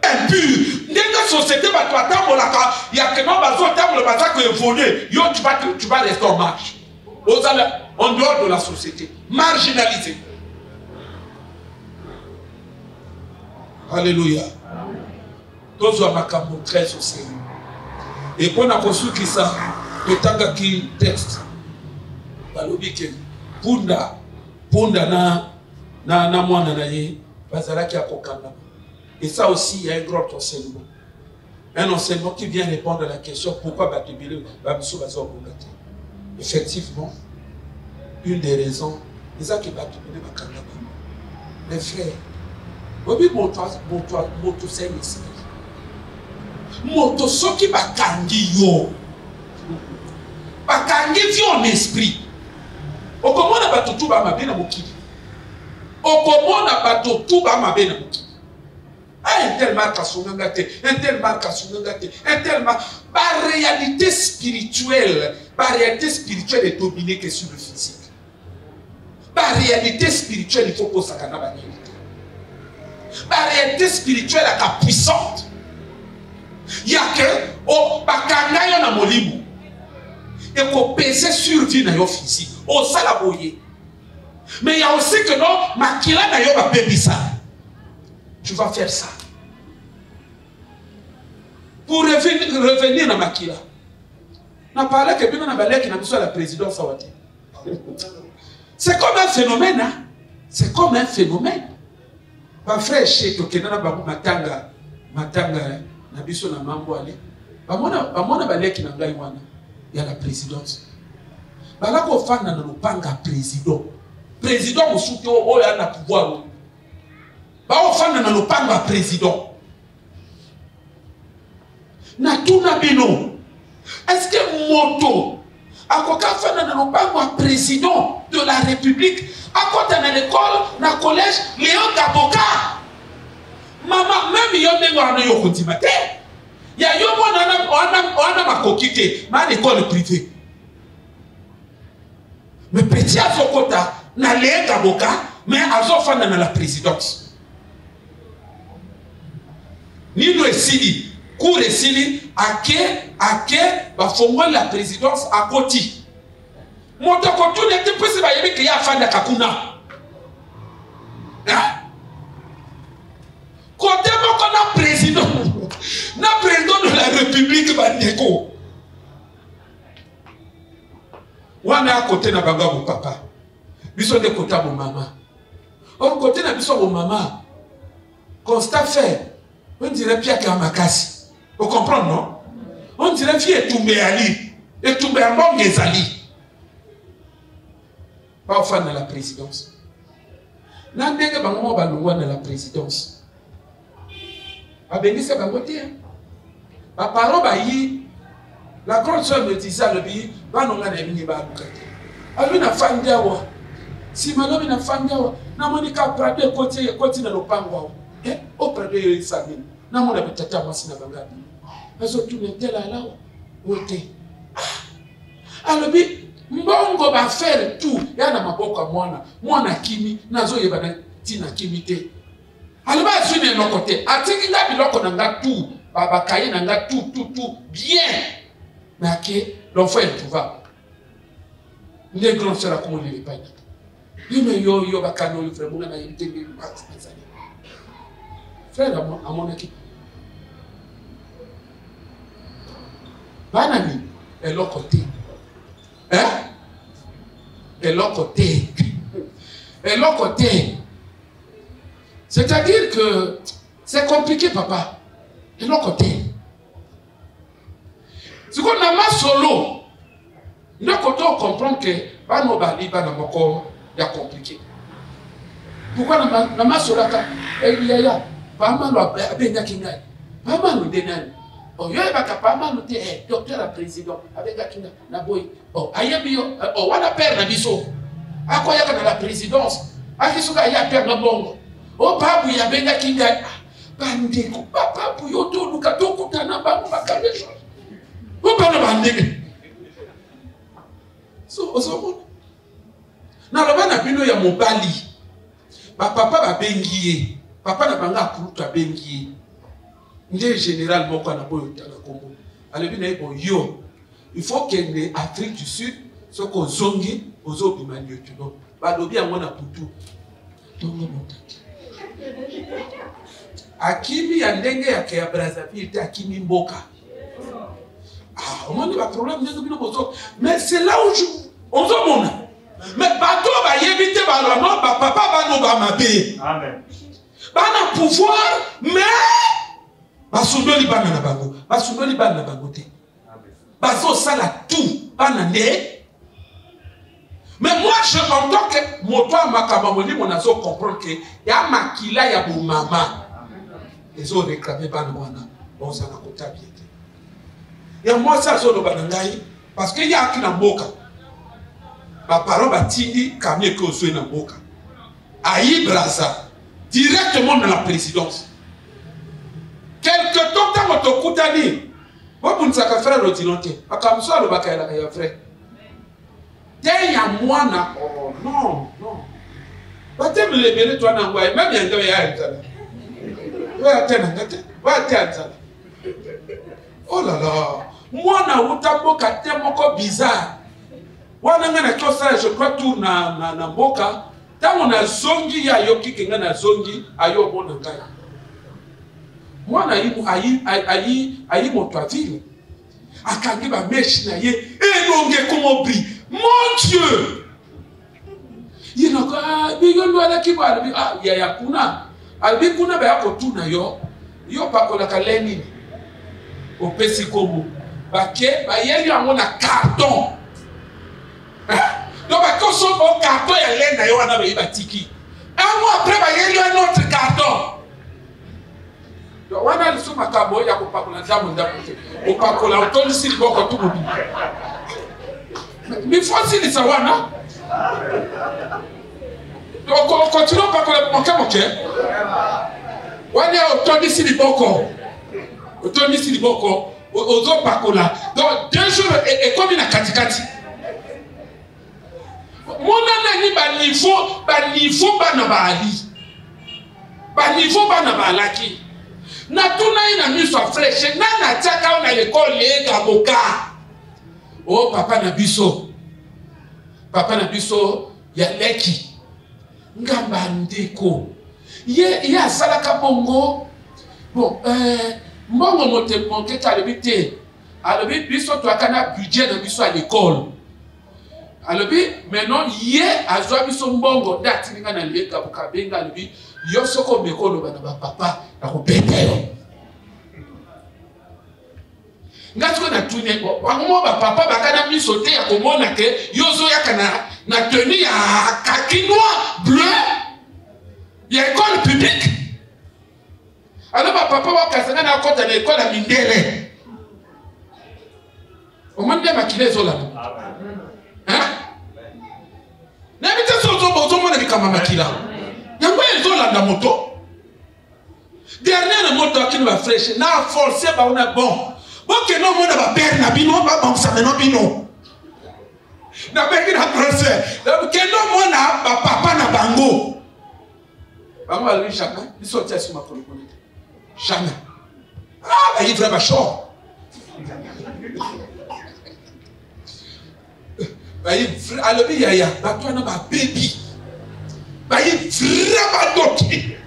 impur. Ndenge société ba to atambolaka, ya que non bazo tambola baza ko évoluer, yo tu vas rester en marche. En dehors de la société, marginalisé. Alléluia. Tous ont makambo très au sérieux. Et pour la construire ça, le temps qui texte, balobi ke punda na mwana na ye bazalaki akokanga. Et ça aussi, il y a un grand enseignement. Un enseignement qui vient répondre à la question pourquoi Batubile Bamiso Bazo Bongate. Effectivement, une des raisons, c'est ça qui Batubile Bakanga. Mes frères, Bobi moto c'est ici. Moto soki bakangi yo. Bakangi en esprit. Okomona batutu ba mabena mokili. Okomona batutu ba mabena mokili. Un tel marque à son engagé, un tel marque à son engagé, un tel marque. La réalité spirituelle est dominée que sur le physique. La réalité spirituelle, il faut que ça la réalité. La réalité spirituelle est puissante. Il y a que, oh, bakanga yon na molimo. Et qu'on pèse sur vie na yo physique. Oh, ça la boye. Mais il y a aussi que non, makila na yo va baby ça. Tu vas faire ça. Pour revenir dans Makila. On a parlé que bien qui n'a pas la présidence. C'est comme un phénomène. Hein? C'est comme un phénomène. Ma frère chez Tokenana Babu Matanga, Nabiso na Mambo Ale. Bamona balé qui n'a pas il y a la présidence. Balako fan na lopanga président. Président au soutien au ya na pouvoir. Ba ofana na lopanga président. Na tuna bino. Est-ce que moto akoka fana na lopanga président de la République akota na l'école na collège Léon Gaboka. Mama même yo mengo na yo kontimate. Ya yo mona makokite ma l'école privée. Mais petit azokota na Léon Gaboka mais azofana na la présidence. Nino esili, cour esili, ake, bafongwa la présidence à Koti. Motokotu n'était pas si bayemi qu'il y a fan de Kakuna. Hein? Côté mon na président de la République Bandeko. Wana à côté na banga mon papa. Biso de côté mon maman. Au côté na biso mon maman. Constat fait. On dirait Pierre Kamakasi. Vous comprenez, non? On dirait Pierre Toumbe Ali. Et Toumbe Ambong Ezali. Pas au fan de la présidence. N'andenge bango balungwa de la présidence. Abengise bangote. Ma parole bayi. La grande soeur me disait le billet. Banonga na mini ba lukate. Alu na fandiawa. Si malobi na fandiawa. Na monika prade koti na lopangwa. Au près de Samine, n'a mon habitateur moi si n'a pas gardé. Parce que tout n'était là là où était. Alors bi mbongo va faire tout. Ya na maboka mwana kimi nazo yebana tina kimite. Alors ba zune no côté. Atiki nga biloko nanga tout. Baba kaye nanga tout bien. Mais que l'enfant est trouvable. Les grands sœurs comme on les pas. Mais yo bakano le frère mon na yité bi frère à mon équipe. Banani est l'autre côté. Hein? Et l'autre côté. Et l'autre côté. C'est-à-dire que c'est compliqué, papa. Et l'autre côté. C'est qu'on a ma solo. L'autre côté, on comprend que Bano Bali, Bano Moko, il y a compliqué. Pourquoi on a ma solo? Il y a. Pas mal à Benya Kinga. Pas mal au Dénan. Oh, il y a pas mal au docteur à président avec Akina Naboy. Oh, Ayabio, oh, on a peur Nabiso. À quoi y a la présidence? À qui soit y a peur de bon. Oh, Babu, il y a Benya Kinga. bandeko papa puyo to luka to kutana bango bakambe chose opana bandeke so ozomona na lobana bino ya mobali papa babengi papa na banga akuruta bengi nde général moko na boyo tala kombo alebi na ebo yo il faut que les Afrique du Sud so ko zongi ozo bimani yotuno balobi yango na putu tongo motaki akimi ya ndenge ya ke ya Brazzaville te akimi mboka on a des problèmes mais c'est là où on se monte mais bateau va y éviter non papa va nous va m'appeler amen bana pouvoir mais basundoli bana na bango basundoli bana na bango te bazo sala tout bana ne mais moi je en tant que moto makaba moni mon azo comprendre que ya makila ya bo mama les autres réclamer bana wana bon ça na kota bien ya moi ça zo do bana ngai parce que ya akina mboka ba parole batindi kamie ko zo na mboka ayi Brazza directement dans la présidence quelque temps dans votre kutani vous ne savez frère l'odinonté akamso alo bakaela ya frère te ya mwana oh non bate me lebele toi na ngwa même ya ndo ya ntala wa tena ngate wa tena oh là là mwana utamboka te moko bizarre wana ngana kosa je crois tout na mboka tango na zongi ya yoki kenga na zongi ayo bona ngai mwana ayi moto avile akangi ba meshi na ye enonge komobri mon Dieu yinaka bigondo ala kibala bi ya kuna albi kuna ba yako tuna yo pakola kaleni opesi komo bake ba yeli yango na carton donc ba koso au carton ya lenda yo wana ba ibatiki un mois après ba yeli un autre carton donc wana liso makabo ya kopakola ndamu te opakola otoni sili boko tu mobi mi fosi ni sawana donc continue pakola moke wana otoni sili boko ozo pakola donc 2 jours et comme ina katikati mona nani ba niveau bana ba alaki na tuna ina miso fresh na chaka na l'école lega boka oh papa na biso ya leki ngamba ndeko ye asalaka bongo bon mbongo mote monke talibite alobi biso to akana budget na biso à l'école alobi maintenant ye azwa biso mbongo dati ninga na leka bukabenga alobi yo soko mekolo bana ba papa na ko beta yo ngatiko na tune ko wango ba papa bakana biso te ya komona ke yozo yakana na tenue ya kaki noir bleu ya école publique alors ba papa wakasanga na kota na école ya mindele omande makile zola hein na bita sozo mona bikama makila yango ezola na moto dernière moto akini ba fresh na forcer ba ona bon boke no mona ba père na bino ba bonsa meno bino na beki na français ke no mona ba papa na bango ali chacun biso tia suma ko jamais ba yivra ba show ba yivra alobi ya ba to na ba baby ba yivra ba doki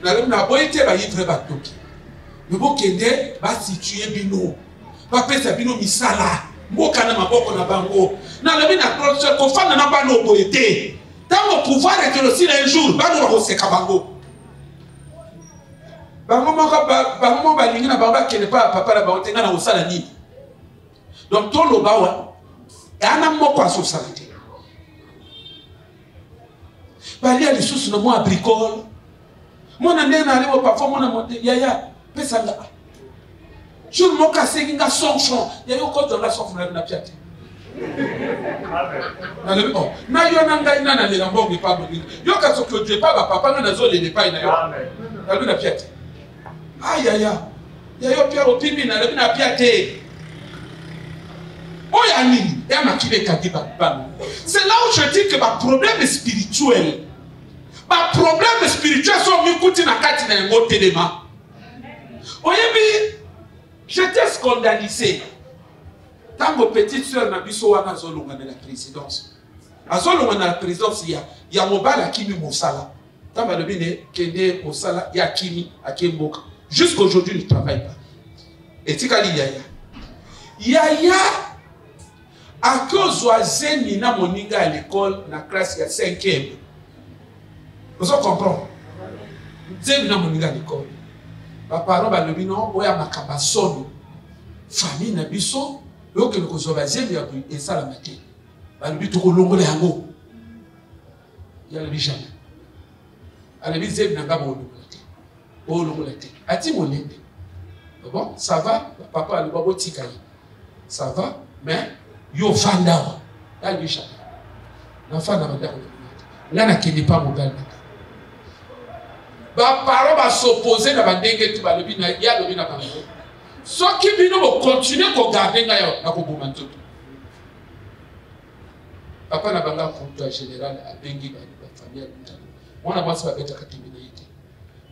na boyete ba yivra ba doki me bokende ba situer bino ba pesa bino misala mboka na maboko na bango na lobi na proche ko fana na bano boyete tango pouvoir être aussi un jour bano ba seka bango bango balingi na bango kene pa papa na bango tenga na osala nini donc to lo bawa ana moko asosala te bali ali susu na mo abricole mona ndena ali mo parfois mona monte yaya pesa nga jour moka sengi nga 100 francs yayo ko to la 100 francs na piate amen na yo na ngai na le mbongo pa bongi yo ka sokyo je pa ba papa na zo le pas na yo amen Nalobi na piate. Aïe aïe aïe. Yayo pia opimi na nalobi na piate. Oyani, ya makile kadiba. C'est là où je dis que ma problème spirituel. Ma problème spirituel sont mikuti na kati na yango telema. Oyebi, j'étais scandalisé. Tant que petite soeur na biso wana zolonga na la présidence. Azolonga na la présidence ya mobala kimi mosala. Tant ba lebine kende mosala ya kimi akemboka. Jusqu'aujourd'hui, il ne travaille pas. Et tikali yaya. Yaya a cause zemi na moninga à l'école na classe ya 5e. Vous comprenez? Zemi na moninga à l'école. Papa ba lebi non oya makaba sono. Famille na biso yo ke ko zo ba zemi ya et ça la matin. Ba lebi to ko longola yango. Ya lebi jamais. Alebi zemi na ngaba longola. Oh longola te. Ati molende. Bon, ça va, papa le babo tikayi. Ça va, mais yo fanda. Là lui jamais. L'enfant n'a pas d'ailleurs. Là n'a qu'il n'est pas mon gars. Ba parole va s'opposer na bandenge tu ba le bina ya le bina bango. So qui bino mo continuer ko garder ngayo na ko bomanto. Papa na banga comptoir général a bengi ba famille à Mwana mwasi ba beta katimina yite.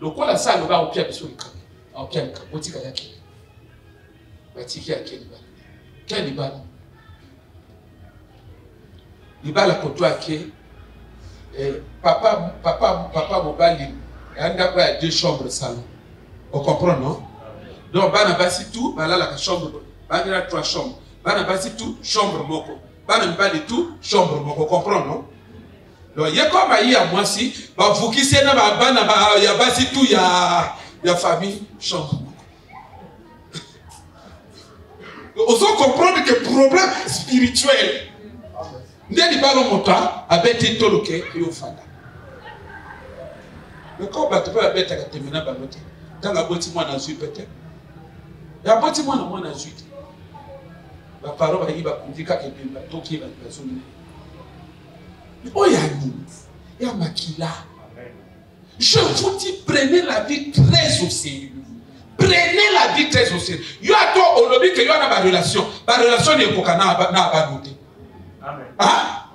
Lokola ça le ba au pia biso likami. Au pia likami botika yake. Batiki yake libala. Quel libala? Libala koto yake papa mobali anda kwa 2 chambres salon. On comprend non? Donc bana basi tout bala la chambre bana 3 chambres. Bana basi tout chambre moko. Bana mbali tout chambre moko. Comprend non? Donc il y a comme aïe à moi si ba vukise na ba bana ba ya basi tout ya famille chambre. Vous comprendre que problème spirituel. Ndeli balo mota abeti toloke yo fanda. Le corps bat pas abeta ka temena balote. Tanga boti mwana zui peut-être. Ya boti mwana zui. Ba parole ba yiba kundika ke bimba toki ba bazuni. Oyani ya makila. Je vous dis prenez la vie très au sérieux. Prenez la vie très au sérieux. Yo a toi au lobby que yo na ba relation. Ba relation ni kokana na ba noté. Amen. Ah?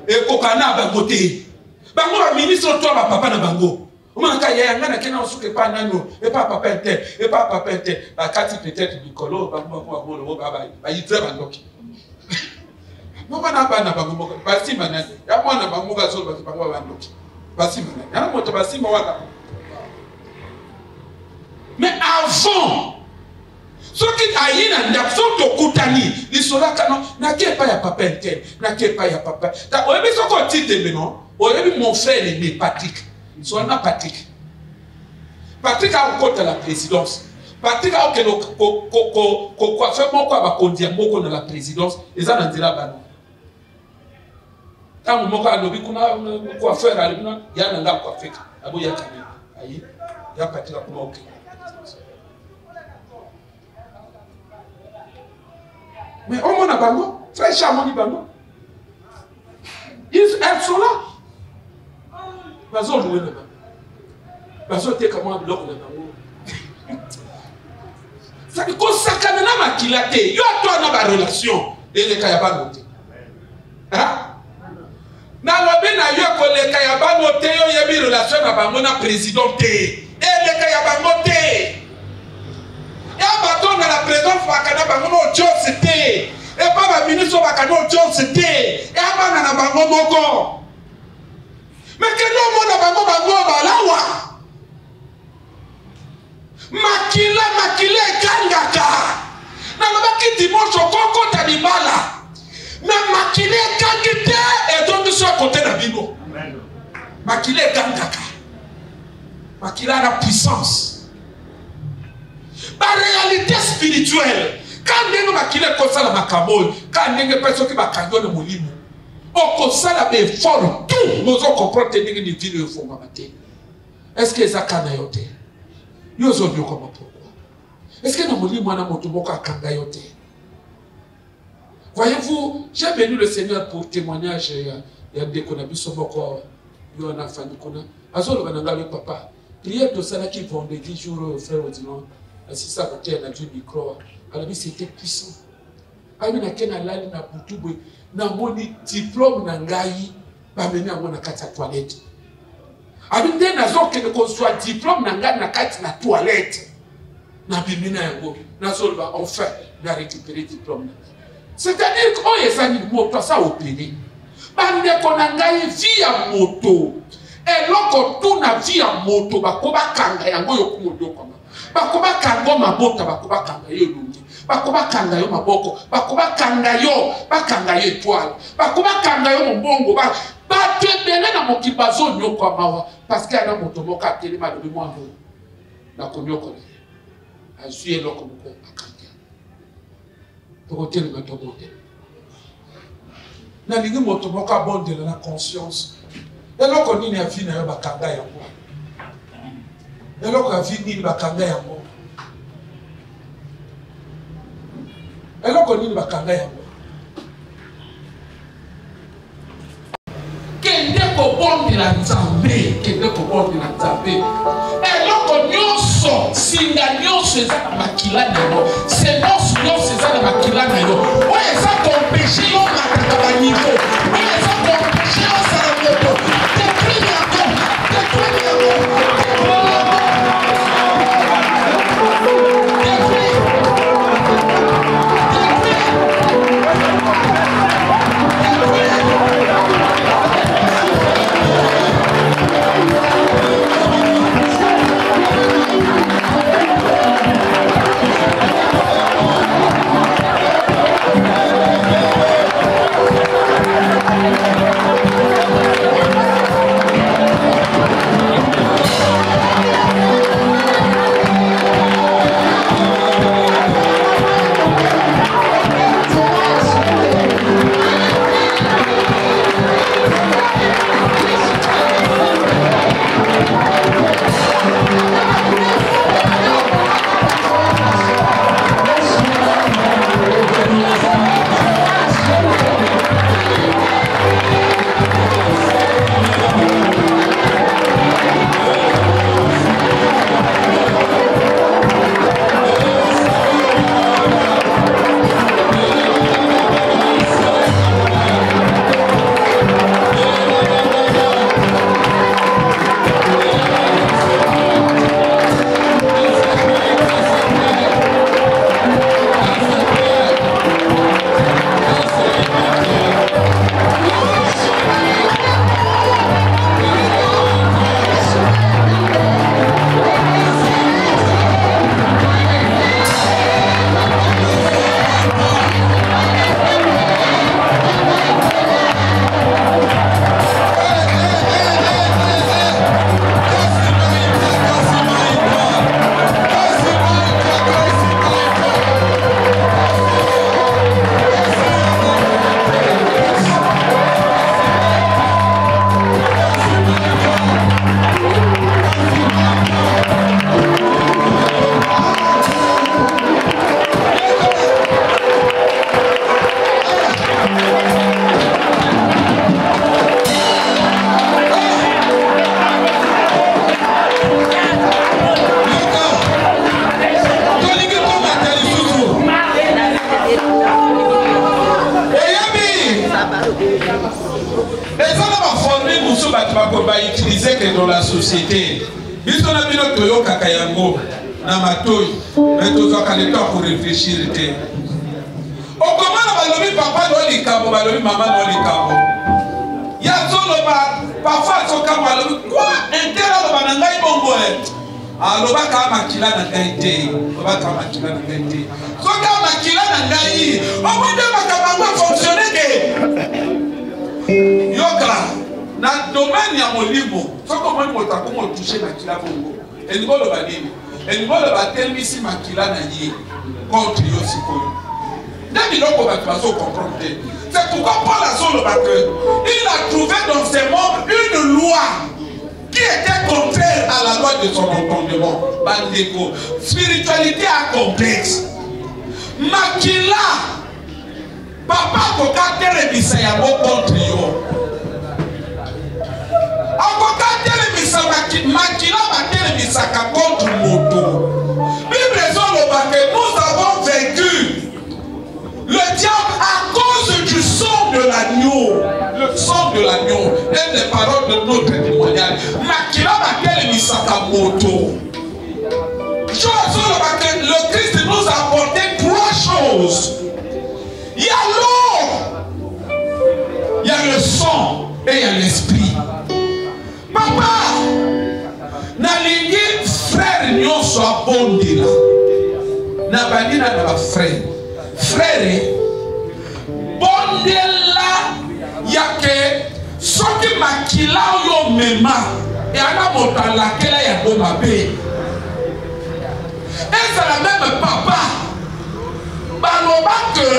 Et kokana ba noté. Bango ba ministre toi ba papa na bango. O manka ya ngana kena osuke pa nano et pas papa inter et pas papa inter. Ba kati peut-être Nicolo bango ko lo ba yitre ba ndoki. Mama na ba na bango ba simba na. Ya mwana bango ga zo ba bango ba ndoki. Ba simba na. Ya moto ba simba wana. Mais avant, ce qui a eu un absent de Koutani, ils sont là, n'a qu'à pas ya papa intel, n'a qu'à pas ya papa. On a vu ce qu'on dit de maintenant, on a vu mon frère aîné, Patrick. Ils sont là, Patrick. Patrick a encore la présidence. Patrick a encore quoi faire mon quoi va conduire mon dans la présidence. Ils en ont dit là-bas. Quand mon quoi lobby quoi faire à l'une, il y a un gars quoi faire. Abo ya kamé. Aïe, il y a Patrick à comment ok. Mais au moins, bango, très charmant, bango. Elles sont là. Bazo jouer là-bas. Bazo t'es comme un bloc là-bas. Ça dit qu'on s'accane na makilate. Yo toi na ba relation. Et les kayaba noté. Hein? Na lobi na yo ko les kayaba noté yo yebi relation na bango na président té. Et les kayaba noté. Et à bâton dans la présence bakana bango no John c'était et pas le ministre bakana John c'était et à bana na bango moko mais que non mo na bango balawa makila kangaka na lobaki dimanche koko talibala mais makila kangite et donc sur côté na bino makila kangaka makila na puissance. La réalité spirituelle, quand nous avons fait la macamole, quand nous avons fait la macamole, on a fait l'effort, tout nous avons compris que nous avons fait l'effort. Est-ce que ça a été fait? Nous avons vu comment pourquoi. Est-ce que nous avons fait l'effort? Voyez-vous, j'ai béni le Seigneur pour témoignage. Il y a des qu'on a vu sur mon corps. Il y a un enfant qui a vu papa. Prière de ça qui vendredi jour, frère Odilon, si ça côté na du micro, alors c'était puissant. Ami na kena lali na butubu na moni diplôme na ngai ba meni amona kati ya toilette. Abi nde nazo ke ko soit diplôme na ngai na kati na toilette. Na bimina yango na solva enfin na récupérer diplôme. C'est-à-dire que oh yesani moto ça opéré. Bande ko na ngai via moto. Eloko tu na via moto bakoba kanga yango yokumodo koma. Bakoba kango mabota bakoba kanga yo lungi. Bakoba kanga yo maboko, bakoba kanga yo, bakanga yo étoile. Bakoba kanga yo mbongo ba tebele na mokibazo nyoko mawa parce que ana moto moka telema de moi ndo. Na konyoko le. Azui eloko moko akanga. Toko telema to bonde. Na lingi moto moka bonde na conscience. Eloko nini afina yo bakanga yango. Eloko afini bakanga yango. Eloko nini bakanga yango. Kende ko bondi la Nzambe, kende ko bondi la Nzambe. Eloko nyonso, singa nyonso eza na makila nango. Semence nyonso eza na makila nango. Oyo eza kompeshe yo mataka ba niveau. Oyo eza kompeshe yo sala moto. Détruire yango, détruire yango. société. Puisqu'on a mis notre toyo kakayango, namatoy, mais tous en temps pour réfléchir. Au comment on va papa dans les cabos, maman dans les cabos. Ya solo parfois son cabo, quoi? Intérêt au banangaï bongo. Alors baka makila na kaité, baka makila na kaité. Soka makila na ngai, au moins de baka fonctionner que yoka. Na domaine ya molimo soko moni motako mo toucher makila bongo elibolo banini elibolo batelmisi makila na ye contre yo sikoyo nani loko ba baso comprendre. C'est pourquoi Paul a solo que il a trouvé dans ses membres une loi qui était contraire à la loi de son entendement. Bandeko, spiritualité à complexe. Makila papa kokate le misaya contre yo. ça makila batelemisaka contre moto. Bible ezoloba que nous avons vaincu le diable à cause du sang de l'agneau. Le sang de l'agneau est les paroles de notre témoignage. Makila batelemisaka moto. Le Christ nous a apporté 3 choses. Il y a l'eau, il y a le sang et il y a l'esprit. Papa, nalingi frère nyonso abondela. Na bandina na ba frère. Frère, bondela yake soki makila yo mema et ana motala kela ya boma be. Et c'est la même papa. Baloba que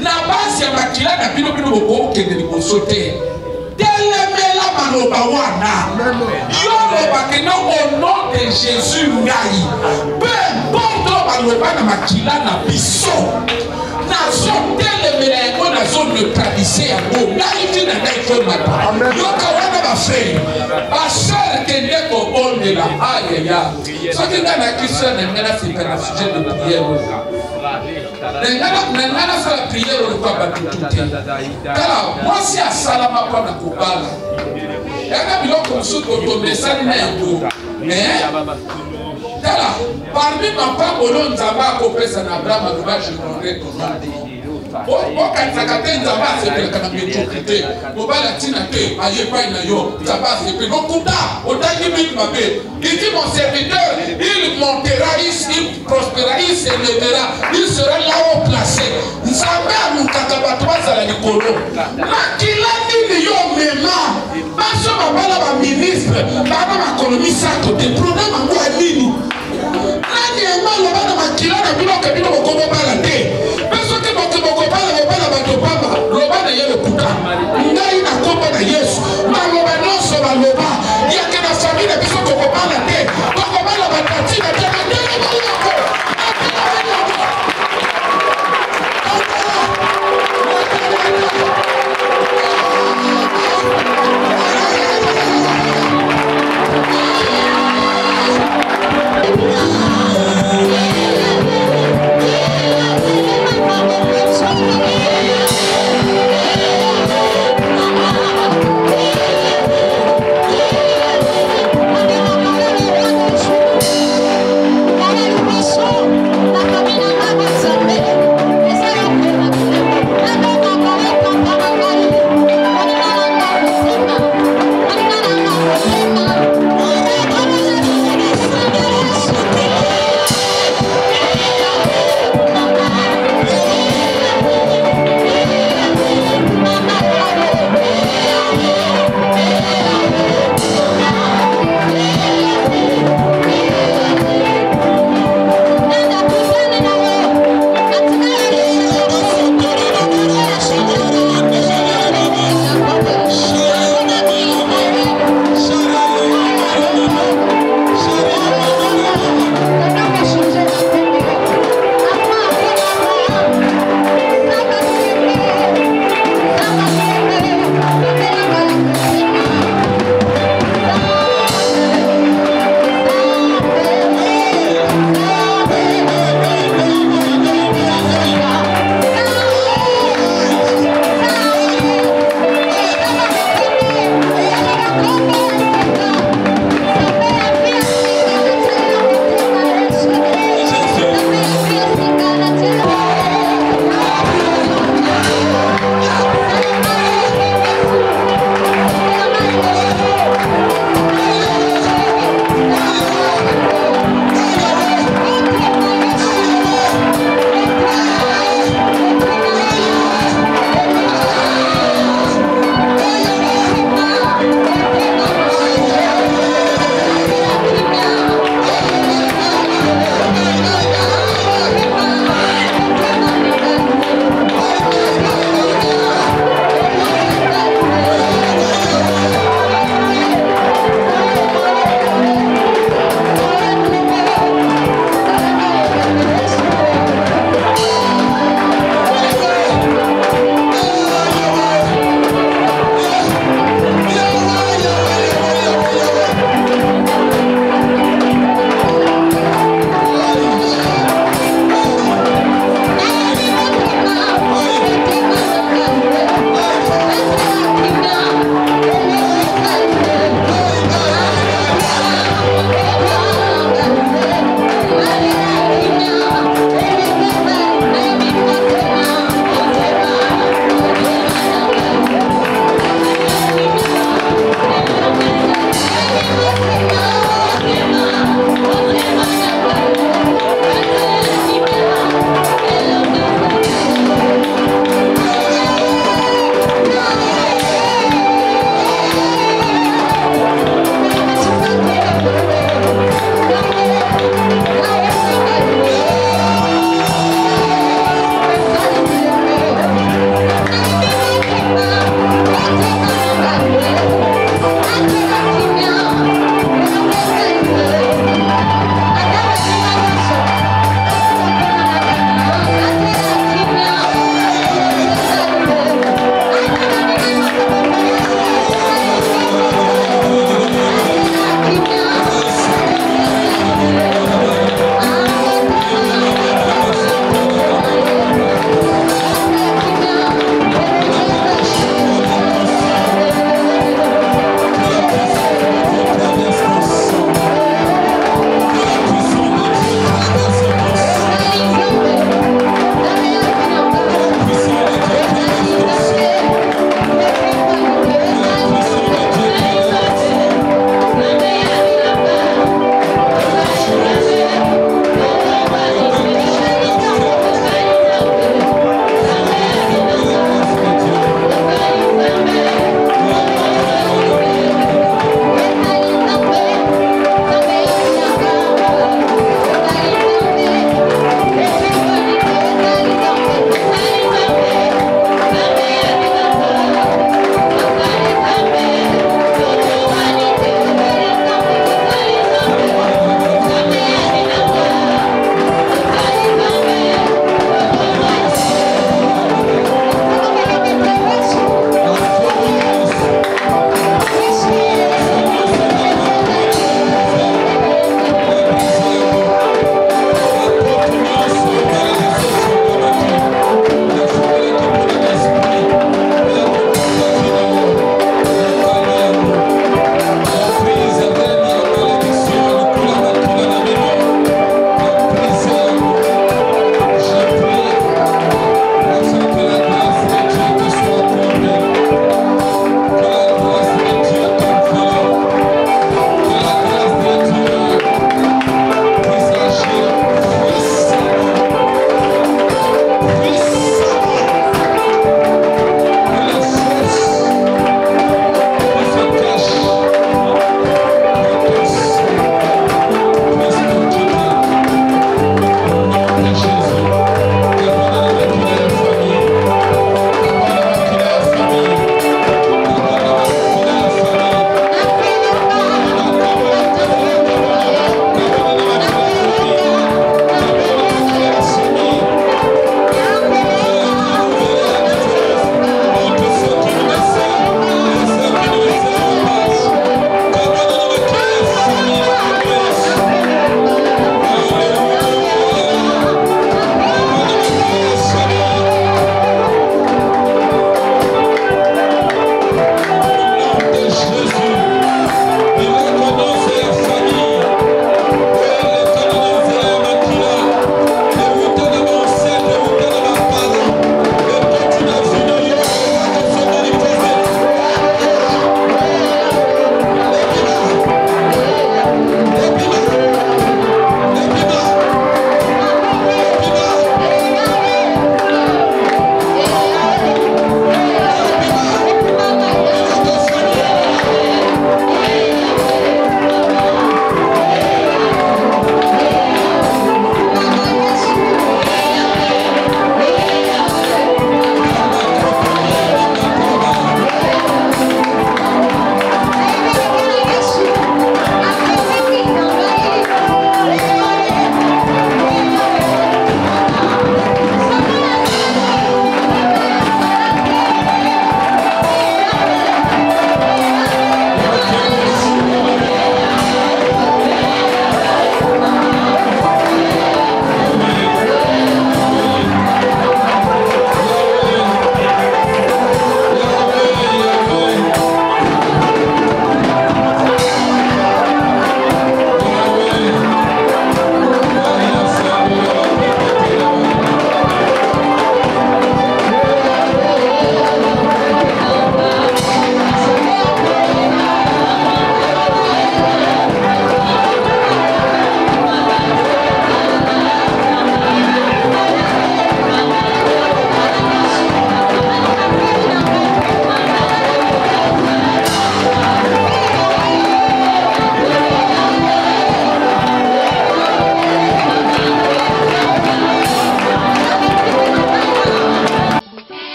na base ya makila na bino bino boko kende libosote. Telemela baloba wana. Yo loba que non au nom de Jésus ngai. Peu importe baloba na makila na biso. Na so telemela yango na so neutraliser yango. Ngai tina ngai ko mata. Yo ka wana ba frère. Ba sœur kende ko bondela. Aïe aïe. Ce qui est dans la question, c'est le sujet de prière. Nengana sa la prière au quoi batuté. Kala mwasi asalama kwa na kubala. Yaka biloko musuko to mesani na yango. Mais kala parmi ma femme olon nzamba ko pesa na Abraham aloba je prendrai ton nom. Okanzaka te nzamba asepelaka na médiocrité. Mobala tina te ayepai na yo nzamba asepelaka. Okuta otangi mingi mabe. Il dit mon serviteur, il montera, il prospérera, il s'élèvera, il sera là-haut placé. Nzambe alukaka bato bazala likolo. Makila nini yo mema. Baso babala ba ministre, baba bakolomisa kote. Problème yango ya nini? Nani ema loba na makila na bino ke bino bokobo bala te.